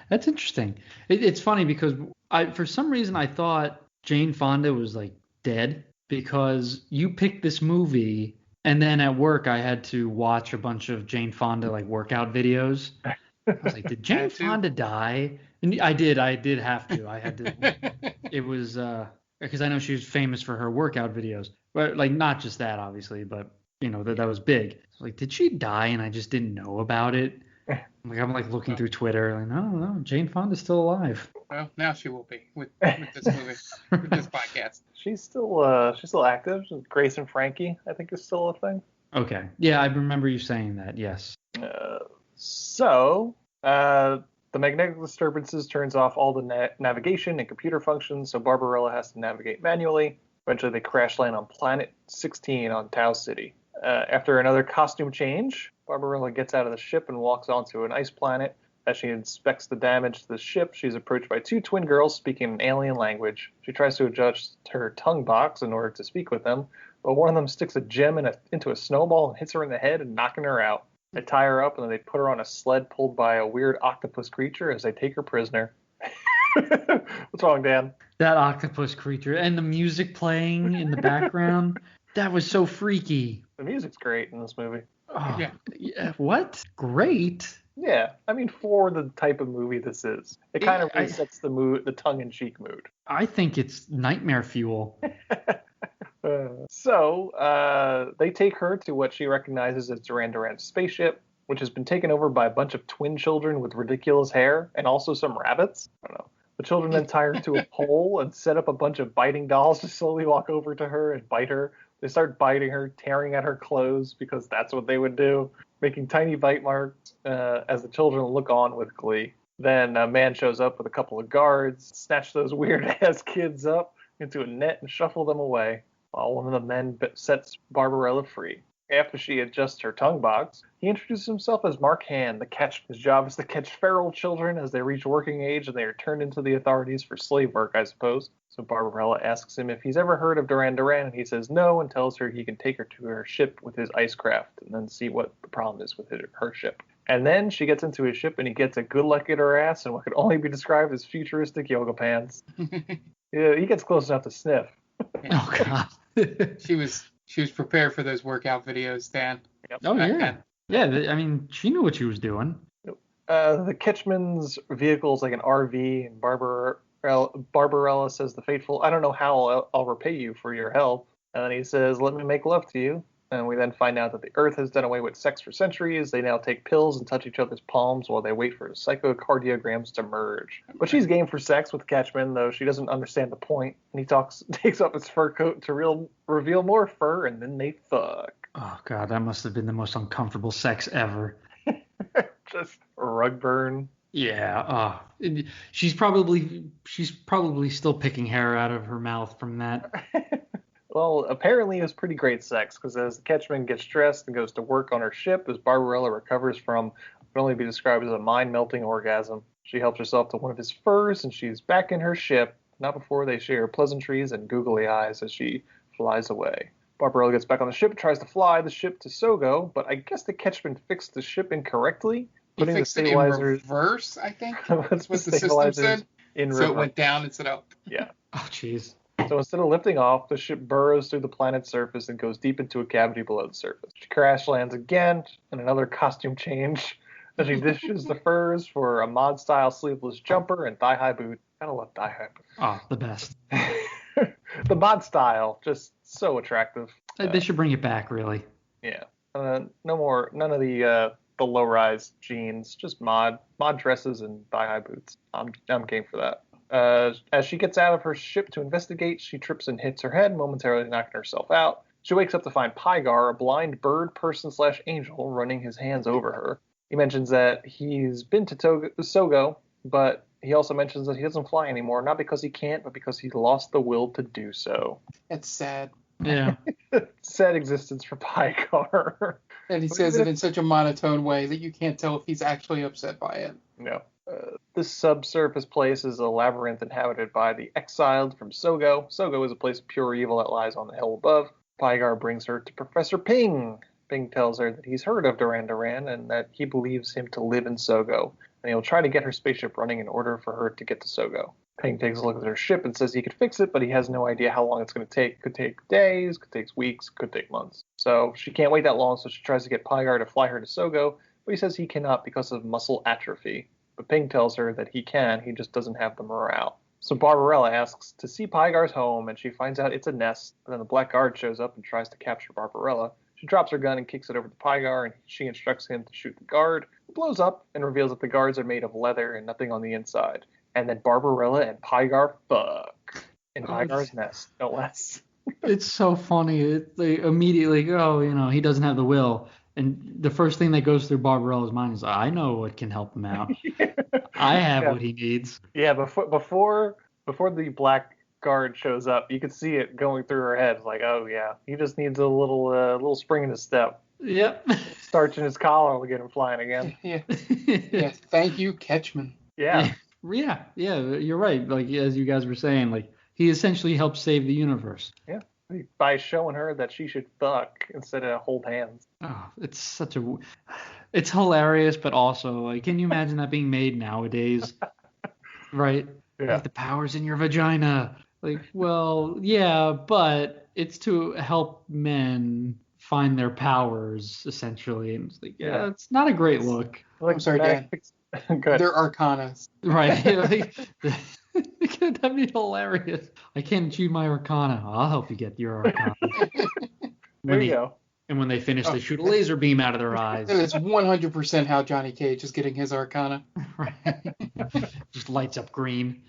That's interesting. It's funny because for some reason I thought Jane Fonda was like dead because you picked this movie and then at work I had to watch a bunch of Jane Fonda like workout videos. I was like, did Jane Fonda die? And I did have to. I had to. It was because I know she was famous for her workout videos, but like not just that obviously, but that was big. Like, did she die and I just didn't know about it? I'm like looking through Twitter, like, no, Jane Fonda's still alive. Well, now she will be with this movie, with this podcast. She's still active. Grace and Frankie, I think, is still a thing. Okay, yeah, I remember you saying that. Yes. So the magnetic disturbances turns off all the navigation and computer functions, so Barbarella has to navigate manually. Eventually, they crash land on Planet 16 on Tau Ceti. After another costume change, Barbarella gets out of the ship and walks onto an ice planet As she inspects the damage to the ship, she's approached by 2 twin girls speaking an alien language. She tries to adjust her tongue box in order to speak with them, but one of them sticks a gem into a snowball and hits her in the head and knocking her out. They tie her up and then they put her on a sled pulled by a weird octopus creature as they take her prisoner. What's wrong, Dan? That octopus creature and the music playing in the background, that was so freaky. The music's great in this movie. Oh, Yeah. yeah. What? Great? Yeah, I mean, for the type of movie this is, it kind of resets the mood, the tongue-in-cheek mood. I think it's nightmare fuel. So they take her to what she recognizes as Duran Duran's spaceship, which has been taken over by a bunch of twin children with ridiculous hair and also some rabbits. I don't know. The children then tie her to a pole and set up a bunch of biting dolls to slowly walk over to her and bite her. They start biting her, tearing at her clothes because that's what they would do, making tiny bite marks as the children look on with glee. Then a man shows up with a couple of guards, snatch those weird-ass kids up into a net and shuffle them away, while one of the men sets Barbarella free. After she adjusts her tongue box, he introduces himself as Mark Hand, the catch. His job is to catch feral children as they reach working age and they are turned into the authorities for slave work, I suppose. So Barbarella asks him if he's ever heard of Duran Duran, and he says no and tells her he can take her to her ship with his ice craft and then see what the problem is with her ship. And then she gets into his ship and he gets a good look at her ass and what could only be described as futuristic yoga pants. Yeah, he gets close enough to sniff. Oh, God. She was prepared for those workout videos, Dan. Yep. Oh, yeah. Yeah, I mean, she knew what she was doing. The Ketchman's vehicle is like an RV, and Barbarella says the fateful, I don't know how I'll repay you for your help. And then he says, let me make love to you. And we then find out that the Earth has done away with sex for centuries. They now take pills and touch each other's palms while they wait for psychocardiograms to merge. But she's game for sex with Ketchman, though she doesn't understand the point. And he takes off his fur coat to reveal more fur, and then they fuck. Oh, God, that must have been the most uncomfortable sex ever. Just rug burn. Yeah. She's probably still picking hair out of her mouth from that. Well, apparently it was pretty great sex, because as the Ketchman gets dressed and goes to work on her ship, as Barbarella recovers from what can only be described as a mind-melting orgasm, she helps herself to one of his furs, and she's back in her ship, not before they share pleasantries and googly eyes as she flies away. Barbarella gets back on the ship, tries to fly the ship to Sogo, but I guess the Ketchman fixed the ship incorrectly, putting the stabilizers in reverse, I think. That's what the system said. In so reverse. It went down instead of up. Yeah. Oh, jeez. So instead of lifting off, the ship burrows through the planet's surface and goes deep into a cavity below the surface. She crash lands again in another costume change as she dishes the furs for a mod-style sleeveless jumper and thigh-high boot. I love thigh-high boots. Oh, the best. The mod style, just so attractive. They should bring it back, really. Yeah. None of the low-rise jeans, just mod dresses and thigh-high boots. I'm game for that. As she gets out of her ship to investigate, she trips and hits her head, momentarily knocking herself out. She wakes up to find Pygar, a blind bird person/angel, running his hands over her. He mentions that he's been to Sogo, but he also mentions that he doesn't fly anymore, not because he can't, but because he lost the will to do so. That's sad. Yeah. Sad existence for Pygar. And he says it in such a monotone way that you can't tell if he's actually upset by it. No. This subsurface place is a labyrinth inhabited by the exiled from Sogo. Sogo is a place of pure evil that lies on the hill above. Pygar brings her to Professor Ping. Ping tells her that he's heard of Duran Duran and that he believes him to live in Sogo, and he'll try to get her spaceship running in order for her to get to Sogo. Ping takes a look at her ship and says he could fix it, but he has no idea how long it's going to take. Could take days, could take weeks, could take months. So she can't wait that long, so she tries to get Pygar to fly her to Sogo, but he says he cannot because of muscle atrophy. But Ping tells her that he can, he just doesn't have the morale. So Barbarella asks to see Pygar's home, and she finds out it's a nest. But then the Black Guard shows up and tries to capture Barbarella. She drops her gun and kicks it over to Pygar, and she instructs him to shoot the guard. It blows up and reveals that the guards are made of leather and nothing on the inside. And then Barbarella and Pygar fuck in Pygar's nest, no less. It's so funny. They immediately go, he doesn't have the will. And the first thing that goes through Barbarella's mind is, I know what can help him out. I have what he needs. Yeah, before the Black Guard shows up, you could see it going through her head. Like, oh yeah, he just needs a little spring in his step. Yep. Starch in his collar will get him flying again. Yeah. Yeah. Thank you, Ketchman. Yeah. Yeah, you're right. Like as you guys were saying, like he essentially helped save the universe. Yeah. By showing her that she should fuck instead of hold hands. Oh, it's hilarious, but also like, can you imagine that being made nowadays? Right? Yeah. Like the power's in your vagina. Like, well, yeah, but it's to help men find their powers essentially. And it's like, yeah, it's not a great look. Like, I'm sorry, Dad. Good. They're arcanas. Right. That'd be hilarious. I can't achieve my arcana. I'll help you get your arcana. There you go. And when they finish, they shoot a laser beam out of their eyes. That is 100% how Johnny Cage is getting his arcana. Right. Just lights up green.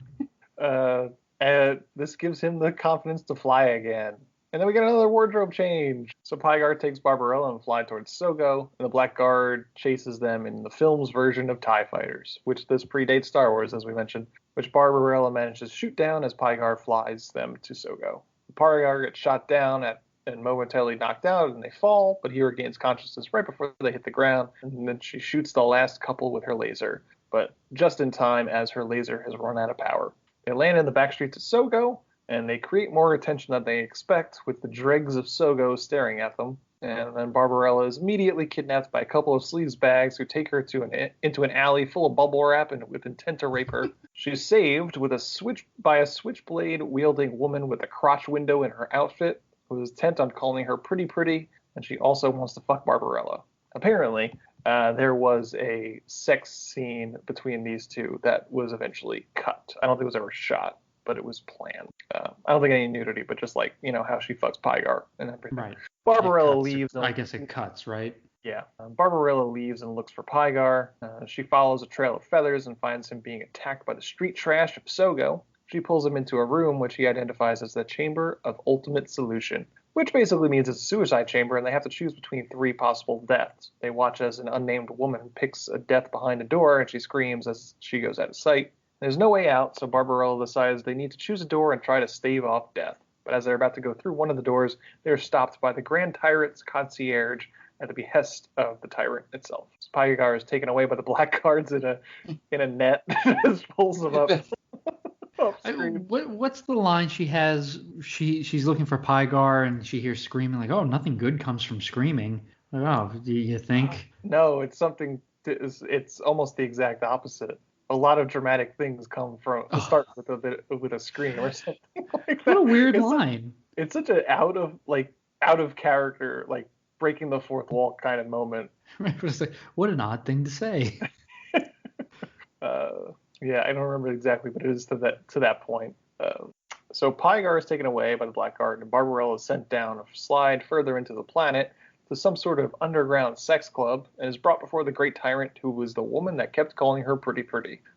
And this gives him the confidence to fly again. And then we get another wardrobe change. So Pygar takes Barbarella and fly towards Sogo, and the Black Guard chases them in the film's version of TIE Fighters, which this predates Star Wars, as we mentioned, which Barbarella manages to shoot down as Pygar flies them to Sogo. Pygar gets shot down and momentarily knocked out, and they fall, but he regains consciousness right before they hit the ground, and then she shoots the last couple with her laser, but just in time as her laser has run out of power. They land in the back streets of Sogo, and they create more attention than they expect, with the dregs of Sogo staring at them. And then Barbarella is immediately kidnapped by a couple of sleaze bags who take her into an alley full of bubble wrap and with intent to rape her. She's saved by a switchblade-wielding woman with a crotch window in her outfit, who is intent on calling her pretty, and she also wants to fuck Barbarella. Apparently, there was a sex scene between these two that was eventually cut. I don't think it was ever shot, but it was planned. I don't think any nudity, but just like, how she fucks Pygar and everything. Right. Barbarella leaves. I guess it cuts, right? Yeah. Barbarella leaves and looks for Pygar. She follows a trail of feathers and finds him being attacked by the street trash of Sogo. She pulls him into a room which he identifies as the Chamber of Ultimate Solution, which basically means it's a suicide chamber and they have to choose between 3 possible deaths. They watch as an unnamed woman picks a death behind a door and she screams as she goes out of sight. There's no way out, so Barbarella decides they need to choose a door and try to stave off death. But as they're about to go through one of the doors, they're stopped by the Grand Tyrant's concierge at the behest of the tyrant itself. So Pygar is taken away by the Black Guards in a net. Just pulls them up. What's the line she has? She's looking for Pygar and she hears screaming, like, oh, nothing good comes from screaming. Like, oh, do you think? No, it's something. It's almost the exact opposite. A lot of dramatic things come from start with a scream or something like that. What a weird line. It's such an out of character, like breaking the fourth wall kind of moment. It's like, what an odd thing to say. Yeah, I don't remember exactly, but it is to that point. So Pygar is taken away by the Black Guard, and Barbarella is sent down a slide further into the planet to some sort of underground sex club, and is brought before the Great Tyrant, who was the woman that kept calling her pretty,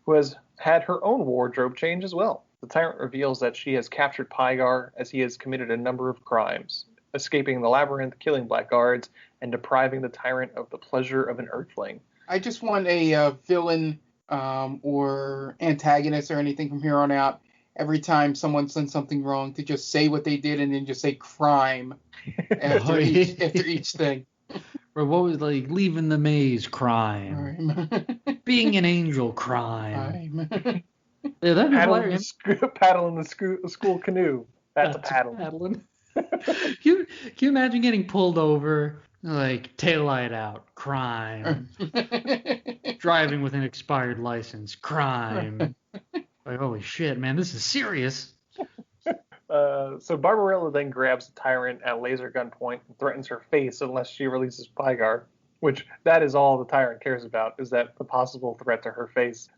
who has had her own wardrobe change as well. The Tyrant reveals that she has captured Pygar as he has committed a number of crimes, escaping the labyrinth, killing Black Guards, and depriving the Tyrant of the pleasure of an Earthling. I just want a villain or antagonist or anything from here on out, every time someone's done something wrong, to just say what they did and then just say crime after each thing. Or what was like leaving the maze, crime. Being an angel, crime. Yeah, that'd be hilarious. Paddling the school canoe. That's a paddling. Can you imagine getting pulled over, like taillight out, crime. Driving with an expired license, crime. Like, holy shit, man, this is serious. So Barbarella then grabs the Tyrant at laser gun point and threatens her face unless she releases Pygar, which that is all the Tyrant cares about, is that the possible threat to her face.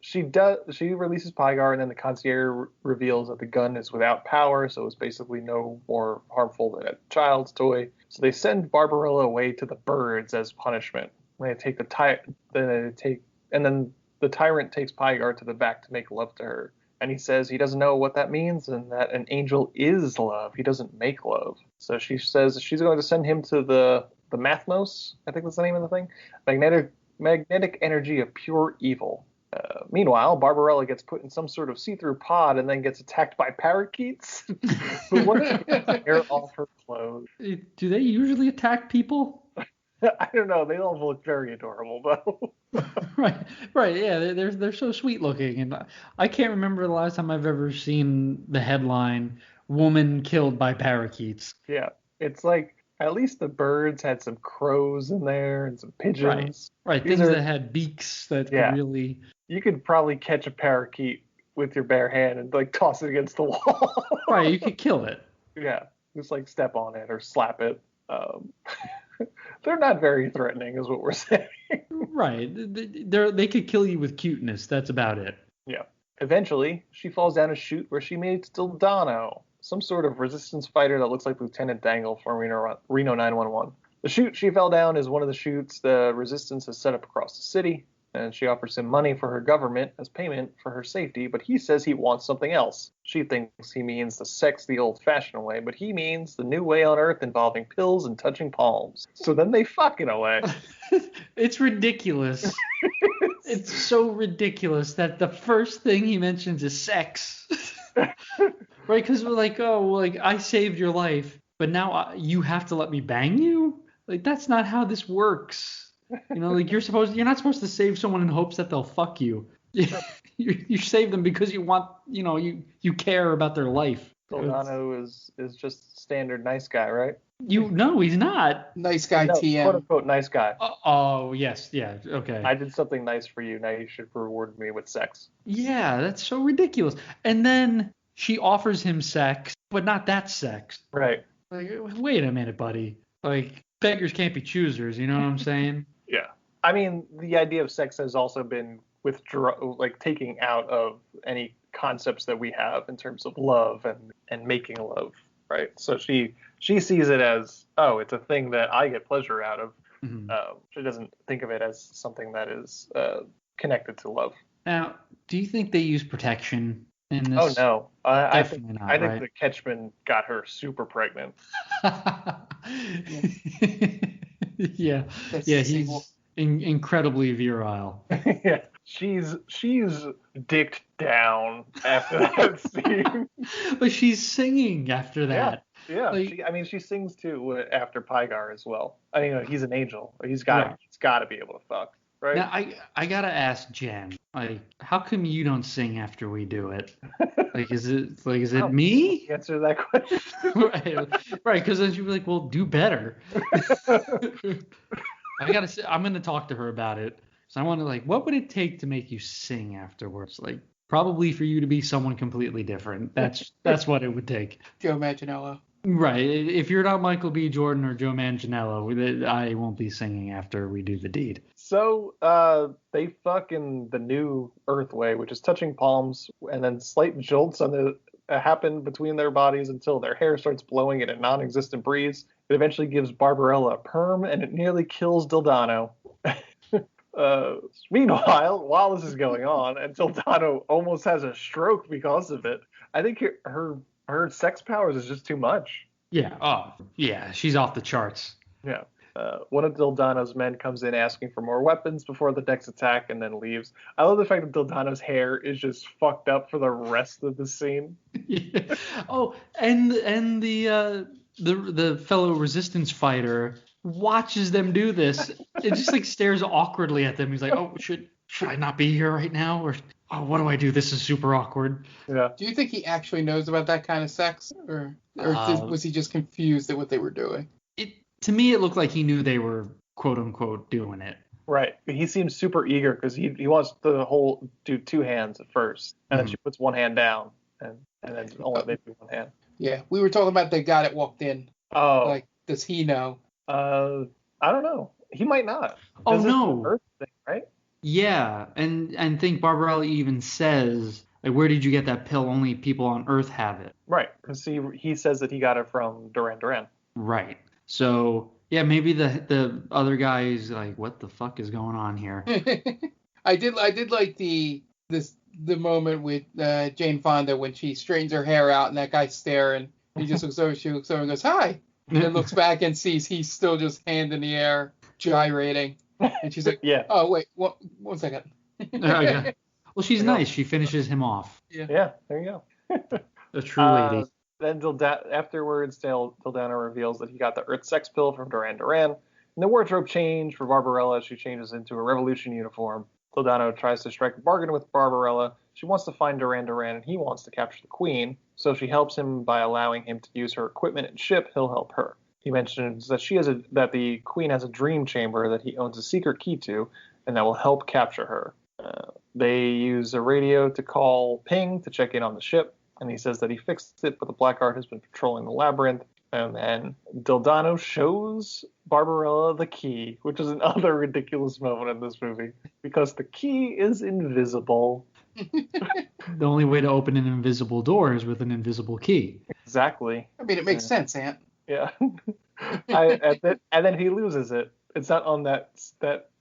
She releases Pygar, and then the concierge reveals that the gun is without power, so it's basically no more harmful than a child's toy. So they send Barbarella away to the birds as punishment. They take and then the Tyrant takes Pygar to the back to make love to her. And he says he doesn't know what that means and that an angel is love. He doesn't make love. So she says she's going to send him to the Mathmos, I think that's the name of the thing. Magnetic energy of pure evil. Meanwhile, Barbarella gets put in some sort of see-through pod and then gets attacked by parakeets. But what if she tear off her clothes? Do they usually attack people? I don't know. They all look very adorable, though. Right. Yeah, they're so sweet looking, and I can't remember the last time I've ever seen the headline "Woman killed by parakeets." Yeah, it's like at least the birds had some crows in there and some pigeons. Right. These Things are- that had beaks that Yeah. could really. You could probably catch a parakeet with your bare hand and like toss it against the wall. Right. You could kill it. Yeah, just like step on it or slap it. They're not very threatening, is what we're saying. Right. They could kill you with cuteness. That's about it. Yeah. Eventually, she falls down a chute where she meets Dildano, some sort of resistance fighter that looks like Lieutenant Dangle from Reno 911. The chute she fell down is one of the chutes the resistance has set up across the city, and she offers him money for her government as payment for her safety, but he says he wants something else. She thinks he means the sex the old-fashioned way, but he means the new way on Earth involving pills and touching palms. So then they fuck in a way. It's ridiculous. It's so ridiculous that the first thing he mentions is sex. Right? Because we're like, oh, like I saved your life, but now you have to let me bang you? Like that's not how this works. You know, like you're not supposed to save someone in hopes that they'll fuck you. You save them because you want, you care about their life. Dildano is just standard nice guy, right? No, he's not. Nice guy No, TM. quote unquote nice guy. Oh, yes, yeah, okay. I did something nice for you. Now you should reward me with sex. Yeah, that's so ridiculous. And then she offers him sex, but not that sex. Right. Like, wait a minute, buddy. Like, beggars can't be choosers, you know what I'm saying? Yeah. I mean, the idea of sex has also been taking out of any concepts that we have in terms of love and making love, right? So she sees it as, oh, it's a thing that I get pleasure out of. Mm-hmm. She doesn't think of it as something that is connected to love. Now, do you think they use protection in this? Oh no, I think right? the Ketchman got her super pregnant. Yeah, That's yeah, the he's sequel. incredibly virile. Yeah, she's dicked down after that scene. But she's singing after that. Yeah, Like- she sings too after Pygar as well. I mean, he's an angel. He's got to be able to fuck, right? Now I gotta ask Jen, like, how come you don't sing after we do it? Like, is it me? Answer that question. Right, because then she'd be like, well, do better. I'm gonna talk to her about it. So I want to, like, what would it take to make you sing afterwards? Like, probably for you to be someone completely different. That's what it would take. Joe Manganiello. Right. If you're not Michael B. Jordan or Joe Manganiello, I won't be singing after we do the deed. So they fuck in the new Earthway, which is touching palms, and then slight jolts happen between their bodies until their hair starts blowing in a non-existent breeze. It eventually gives Barbarella a perm, and it nearly kills Dildano. Meanwhile, while this is going on, and Dildano almost has a stroke because of it, I think her sex powers is just too much. Yeah. Oh, yeah. She's off the charts. Yeah. One of Dildano's men comes in asking for more weapons before the next attack and then leaves. I love the fact that Dildano's hair is just fucked up for the rest of the scene. Yeah. Oh, and the fellow resistance fighter watches them do this. It just like stares awkwardly at them. He's like, oh, should I not be here right now? Or, oh, what do I do? This is super awkward. Yeah. Do you think he actually knows about that kind of sex, or was he just confused at what they were doing? To me, it looked like he knew they were quote unquote doing it. Right. He seems super eager because he wants to do two hands at first, and then she puts one hand down, and then only maybe one hand. Yeah, we were talking about the guy that walked in. Oh. Like, does he know? I don't know. He might not. Oh, This is no. the Earth thing, right? Yeah, and think Barbarella even says, like, where did you get that pill? Only people on Earth have it. Right. Because he says that he got it from Duran Duran. Right. So yeah, maybe the other guy is like, what the fuck is going on here? I did like the moment with Jane Fonda when she straightens her hair out and that guy's staring. He just looks over, she looks over and goes, hi. And then looks back and sees he's still just hand in the air, gyrating. And she's like, Yeah. oh, wait, one second. Okay. Well, she's There you go. nice. She finishes him off. Yeah, there you go. A true lady. Then afterwards, Dildano reveals that he got the Earth sex pill from Duran Duran. And the wardrobe change for Barbarella, she changes into a Revolution uniform. Dildano tries to strike a bargain with Barbarella. She wants to find Duran Duran, and he wants to capture the Queen. So she helps him by allowing him to use her equipment and ship. He'll help her. He mentions that that the Queen has a dream chamber that he owns a secret key to, and that will help capture her. They use a radio to call Ping to check in on the ship. And he says that he fixed it, but the Blackguard has been patrolling the labyrinth. And then Dildano shows Barbarella the key, which is another ridiculous moment in this movie, because the key is invisible. The only way to open an invisible door is with an invisible key. Exactly. I mean, it makes sense, Ant. Yeah. And then he loses it. It's not on that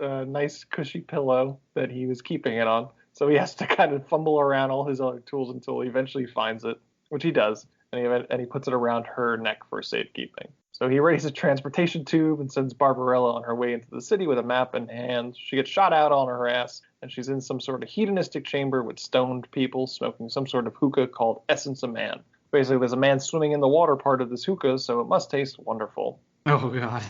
nice cushy pillow that he was keeping it on. So he has to kind of fumble around all his other tools until he eventually finds it, which he does, and he puts it around her neck for safekeeping. So he readies a transportation tube and sends Barbarella on her way into the city with a map in hand. She gets shot out on her ass, and she's in some sort of hedonistic chamber with stoned people smoking some sort of hookah called Essence of Man. Basically, there's a man swimming in the water part of this hookah, so it must taste wonderful. Oh, God.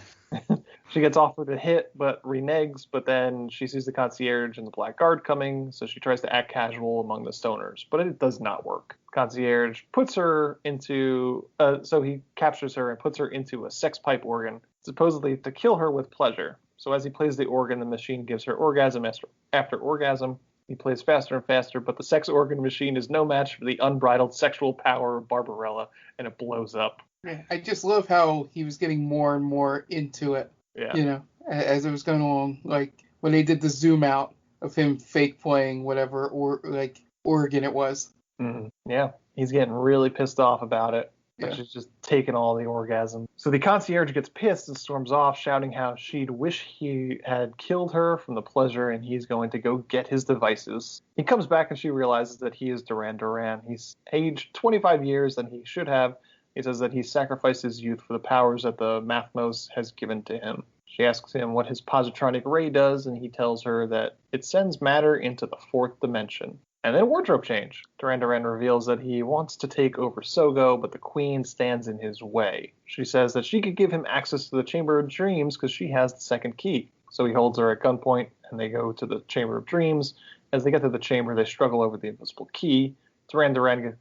She gets offered a hit, but reneges, but then she sees the concierge and the Blackguard coming, so she tries to act casual among the stoners, but it does not work. Concierge puts her into, so he captures her and puts her into a sex pipe organ, supposedly to kill her with pleasure. So as he plays the organ, the machine gives her orgasm after orgasm. He plays faster and faster, but the sex organ machine is no match for the unbridled sexual power of Barbarella, and it blows up. I just love how he was getting more and more into it. Yeah. You know, as it was going along, like when they did the zoom out of him fake playing whatever organ it was. Mm-hmm. Yeah, he's getting really pissed off about it. Yeah. She's just taking all the orgasm. So the concierge gets pissed and storms off, shouting how she'd wish he had killed her from the pleasure, and he's going to go get his devices. He comes back and she realizes that he is Duran Duran. He's aged 25 years than he should have. He says that he sacrificed his youth for the powers that the Mathmos has given to him. She asks him what his positronic ray does, and he tells her that it sends matter into the fourth dimension. And then wardrobe change. Duran Duran reveals that he wants to take over Sogo, but the Queen stands in his way. She says that she could give him access to the Chamber of Dreams because she has the second key. So he holds her at gunpoint, and they go to the Chamber of Dreams. As they get to the chamber, they struggle over the invisible key. Duran Duran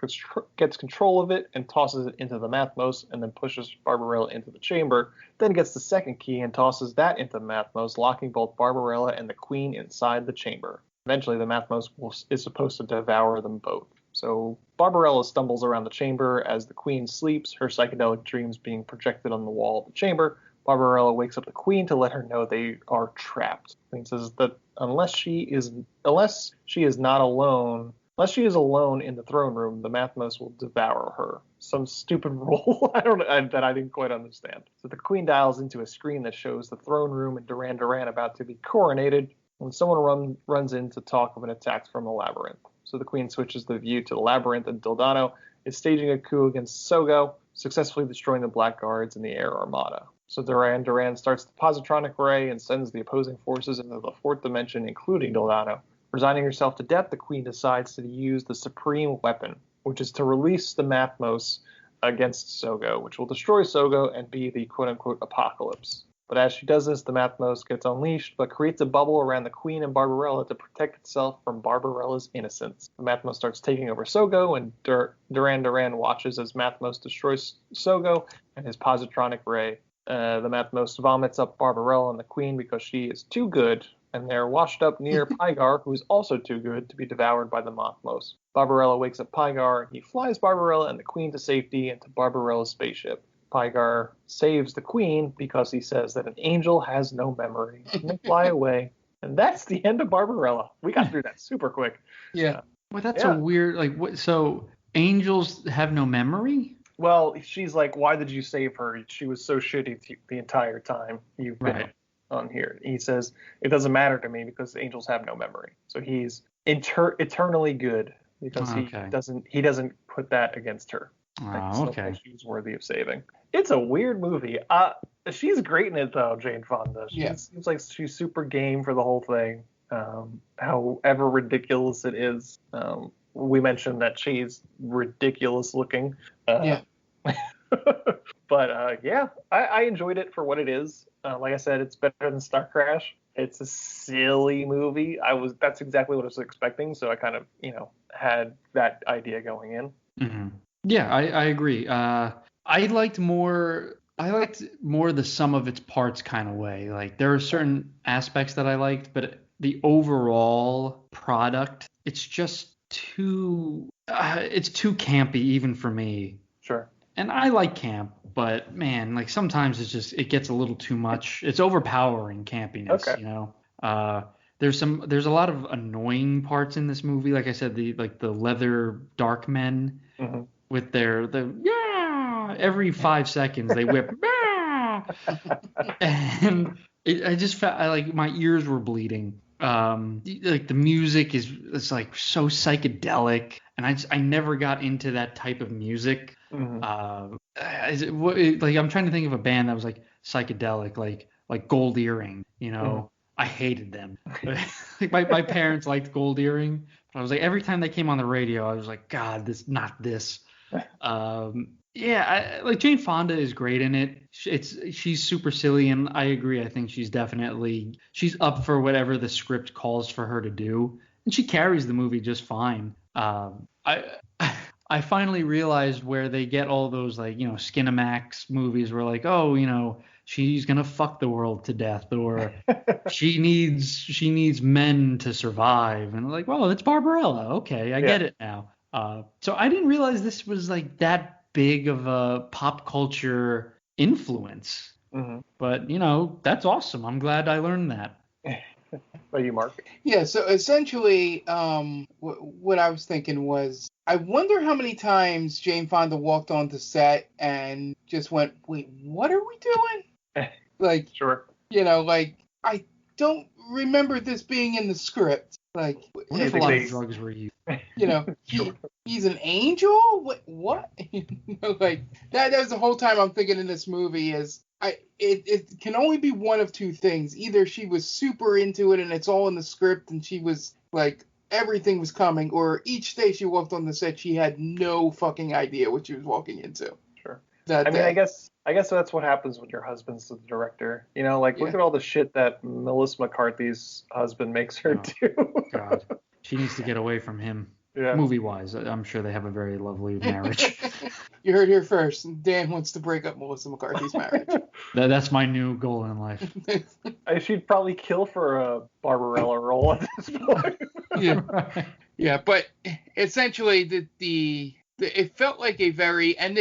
gets control of it and tosses it into the Mathmos, and then pushes Barbarella into the chamber, then gets the second key and tosses that into the Mathmos, locking both Barbarella and the Queen inside the chamber. Eventually, the Mathmos is supposed to devour them both. So Barbarella stumbles around the chamber as the Queen sleeps, her psychedelic dreams being projected on the wall of the chamber. Barbarella wakes up the Queen to let her know they are trapped. The Queen says that unless she is alone in the throne room, the Mathmos will devour her. Some stupid rule that I didn't quite understand. So the Queen dials into a screen that shows the throne room and Duran Duran about to be coronated when someone runs in to talk of an attack from the labyrinth. So the Queen switches the view to the labyrinth, and Dildano is staging a coup against Sogo, successfully destroying the Blackguards and the Air Armada. So Duran Duran starts the positronic ray and sends the opposing forces into the fourth dimension, including Dildano. Resigning herself to death, the Queen decides to use the supreme weapon, which is to release the Mathmos against Sogo, which will destroy Sogo and be the quote-unquote apocalypse. But as she does this, the Mathmos gets unleashed, but creates a bubble around the Queen and Barbarella to protect itself from Barbarella's innocence. The Mathmos starts taking over Sogo, and Duran Duran watches as Mathmos destroys Sogo and his positronic ray. The Mathmos vomits up Barbarella and the Queen because she is too good, and they're washed up near Pygar, who is also too good to be devoured by the Mathmos. Barbarella wakes up Pygar, and he flies Barbarella and the Queen to safety into Barbarella's spaceship. Pygar saves the Queen because he says that an angel has no memory, and they fly away. And that's the end of Barbarella. We got through that super quick. Yeah. Well, that's a weird, so angels have no memory? Well, she's like, why did you save her? She was so shitty the entire time you've been on here. He says, it doesn't matter to me because angels have no memory. So he's eternally good because he doesn't put that against her. She's worthy of saving. It's a weird movie. She's great in it though, Jane Fonda. She seems like she's super game for the whole thing. however ridiculous it is. We mentioned that she's ridiculous looking. Yeah. But yeah, I enjoyed it for what it is. Like I said, it's better than Star Crash. It's a silly movie. That's exactly what I was expecting. So I kind of, had that idea going in. Mm-hmm. Yeah, I agree. I liked more the sum of its parts kind of way. Like there are certain aspects that I liked, but the overall product, it's just it's too campy even for me. Sure. And I like camp, but man, like sometimes it gets a little too much. It's overpowering campiness, Okay. There's a lot of annoying parts in this movie. Like I said, the leather dark men Mm-hmm. with every 5 seconds they whip and I just felt like my ears were bleeding. Like the music is like so psychedelic, and I never got into that type of music. Mm-hmm. Like I'm trying to think of a band that was like psychedelic, like Gold Earring. Mm-hmm. I hated them. Like my parents liked Gold Earring, but I was like every time they came on the radio, I was like, God, not this. Yeah, like Jane Fonda is great in it. She's super silly, and I agree. I think she's up for whatever the script calls for her to do, and she carries the movie just fine. I finally realized where they get all those like Skinamax movies where like, oh, she's gonna fuck the world to death, or she needs men to survive, and like, well, it's Barbarella. Okay, I get it now. So I didn't realize this was like that big of a pop culture influence. Mm-hmm. But that's awesome. I'm glad I learned that. What you, Mark? Yeah, so essentially, what I was thinking was, I wonder how many times Jane Fonda walked onto set and just went, wait, what are we doing? Like, Sure. Like, I don't remember this being in the script. Like, what if a lot of drugs were used? Sure. He's an angel? What? Like, that was the whole time I'm thinking in this movie is, it can only be one of two things. Either she was super into it and it's all in the script and she was like everything was coming, or each day she walked on the set she had no fucking idea what she was walking into. Sure. I mean, I guess that's what happens when your husband's the director. Look at all the shit that Melissa McCarthy's husband makes her do. God, she needs to get away from him. Yeah. Movie-wise, I'm sure they have a very lovely marriage. You heard here first. Dan wants to break up Melissa McCarthy's marriage. That's my new goal in life. She'd probably kill for a Barbarella role at this point. Yeah, right. Yeah, but essentially it felt like a very, and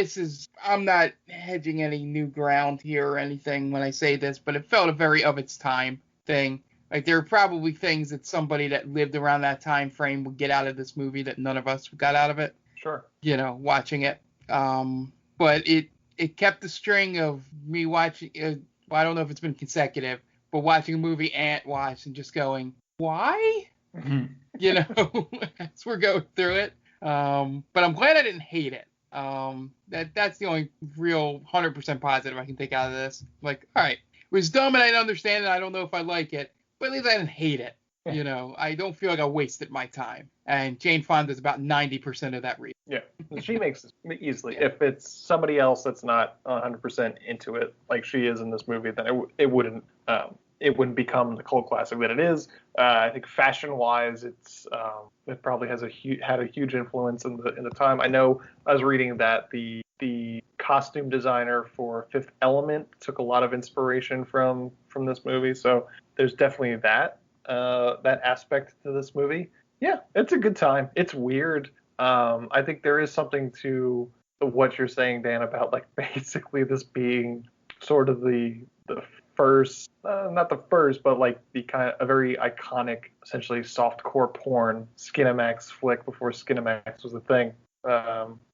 I'm not hedging any new ground here or anything when I say this, but it felt a very of its time thing. Like there are probably things that somebody that lived around that time frame would get out of this movie that none of us got out of it. Sure. Watching it. But it kept the string of me watching. I don't know if it's been consecutive, but watching a movie Ant watch and just going, why? As we're going through it. But I'm glad I didn't hate it. That's the only real 100% positive I can take out of this. Like, all right, it was dumb and I didn't understand it. I don't know if I like it, but at least I didn't hate it. I don't feel like I wasted my time. And Jane Fonda's about 90% of that reason. Yeah, she makes it easily. Yeah. If it's somebody else that's not 100% into it, like she is in this movie, then it wouldn't become the cult classic that it is. I think fashion-wise, it probably has had a huge influence in the time. I know I was reading that the costume designer for Fifth Element took a lot of inspiration from this movie. So there's definitely that aspect to this movie. Yeah, it's a good time. It's weird. I think there is something to what you're saying, Dan, about like basically this being sort of the first, not the first, but like the kind of a very iconic, essentially softcore porn Skinamax flick before Skinamax was a thing,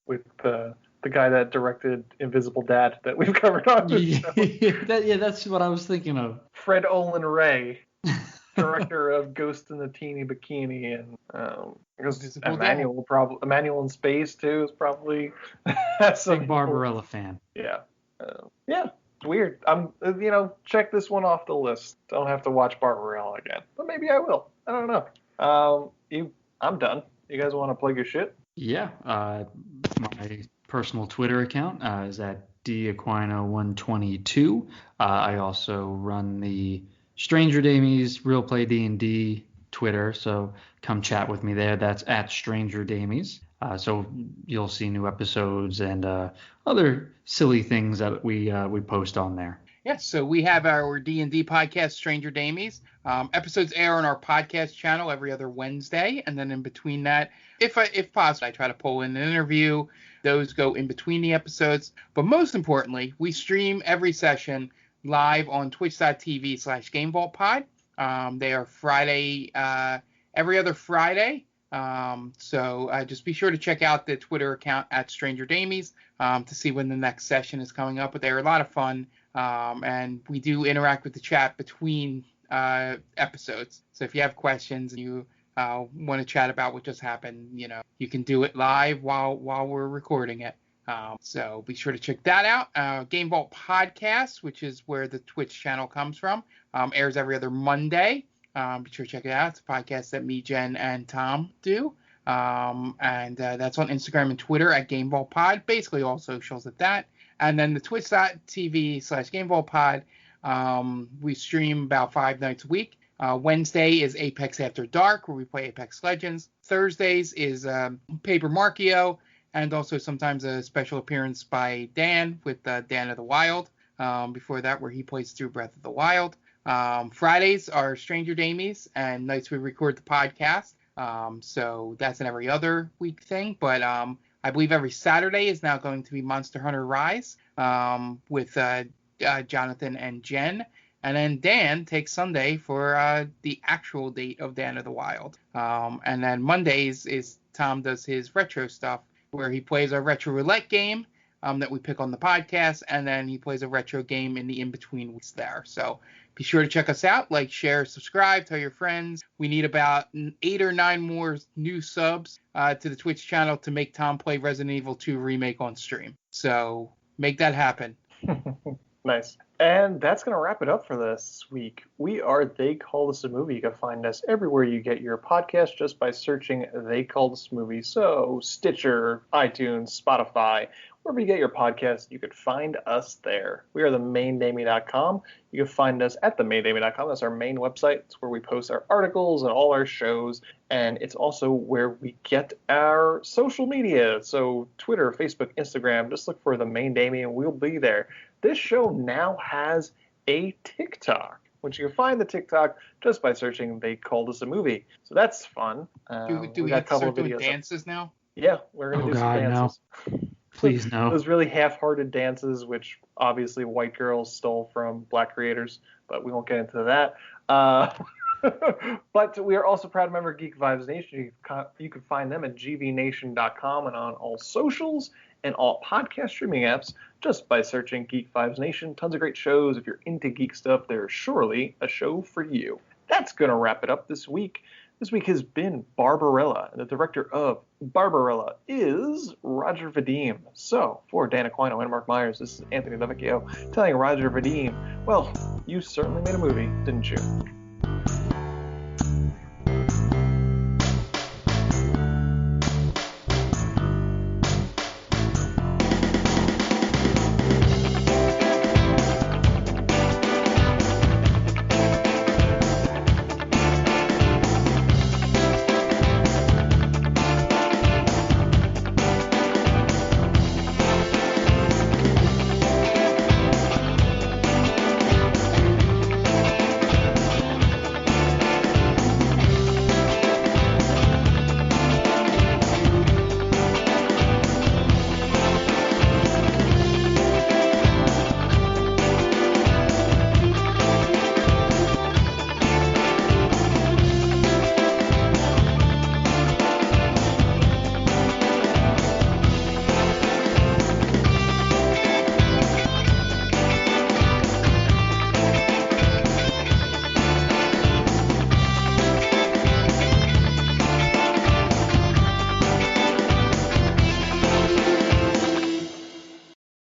with the guy that directed Invisible Dad that we've covered on this show. That's what I was thinking of. Fred Olin Ray, director of Ghost in the Teeny Bikini, and Emmanuel in Space too is probably big Barbarella fan. Yeah, It's weird. Check this one off the list. Don't have to watch Barbarella again, but maybe I will. I don't know. I'm done. You guys want to plug your shit? Yeah. My personal Twitter account is at daquino122. I also run the Stranger Damies Real Play D&D Twitter, so come chat with me there. That's at Stranger Damies. So you'll see new episodes and other silly things that we post on there. Yes, so we have our D&D podcast, Stranger Damies. Episodes air on our podcast channel every other Wednesday, and then in between that, if possible, I try to pull in an interview. Those go in between the episodes. But most importantly, we stream every session live on twitch.tv/GameVaultPod. They are Friday, every other Friday. So just be sure to check out the Twitter account at Stranger Damies to see when the next session is coming up. But they're a lot of fun. And we do interact with the chat between episodes. So if you have questions and you want to chat about what just happened, you can do it live while we're recording it. So be sure to check that out. Game Vault Podcast, which is where the Twitch channel comes from, airs every other Monday. Be sure to check it out. It's a podcast that me, Jen, and Tom do. And that's on Instagram and Twitter at Game Vault Pod. Basically all socials at that. And then the twitch.tv/GameVaultPod, we stream about 5 nights a week. Wednesday is Apex After Dark, where we play Apex Legends. Thursdays is Paper Markio, and also sometimes a special appearance by Dan with Dan of the Wild. Before that, where he plays through Breath of the Wild. Fridays are Stranger Damies, and nights we record the podcast. So that's an every other week thing. But I believe every Saturday is now going to be Monster Hunter Rise with Jonathan and Jen. And then Dan takes Sunday for the actual date of Dan of the Wild. And then Mondays is Tom does his retro stuff, where he plays a retro roulette game that we pick on the podcast, and then he plays a retro game in the in-between weeks there. So be sure to check us out, like, share, subscribe, tell your friends. We need about 8 or 9 more new subs to the Twitch channel to make Tom play Resident Evil 2 Remake on stream. So make that happen. Nice. And that's going to wrap it up for this week. We are They Call This a Movie. You can find us everywhere you get your podcast just by searching They Call This a Movie. So Stitcher, iTunes, Spotify, wherever you get your podcast, you could find us there. We are themaindamie.com. You can find us at themaindamie.com. That's our main website. It's where we post our articles and all our shows. And it's also where we get our social media. So Twitter, Facebook, Instagram, just look for The Main Damie and we'll be there. This show now has a TikTok, which you can find the TikTok just by searching They Call This a Movie. So that's fun. Do we have to start doing dances now? Yeah, we're going to do some dances. No. Please no. Those really half-hearted dances, which obviously white girls stole from black creators, but we won't get into that. But we are also proud member of Geek Vibes Nation. You can find them at gvnation.com and on all socials and all podcast streaming apps just by searching Geek Vibes Nation. Tons of great shows. If you're into geek stuff, there's surely a show for you. That's going to wrap it up this week. This week has been Barbarella, and the director of Barbarella is Roger Vadim. So, for Dan Aquino and Mark Myers, this is Anthony Levicchio telling Roger Vadim, well, you certainly made a movie, didn't you?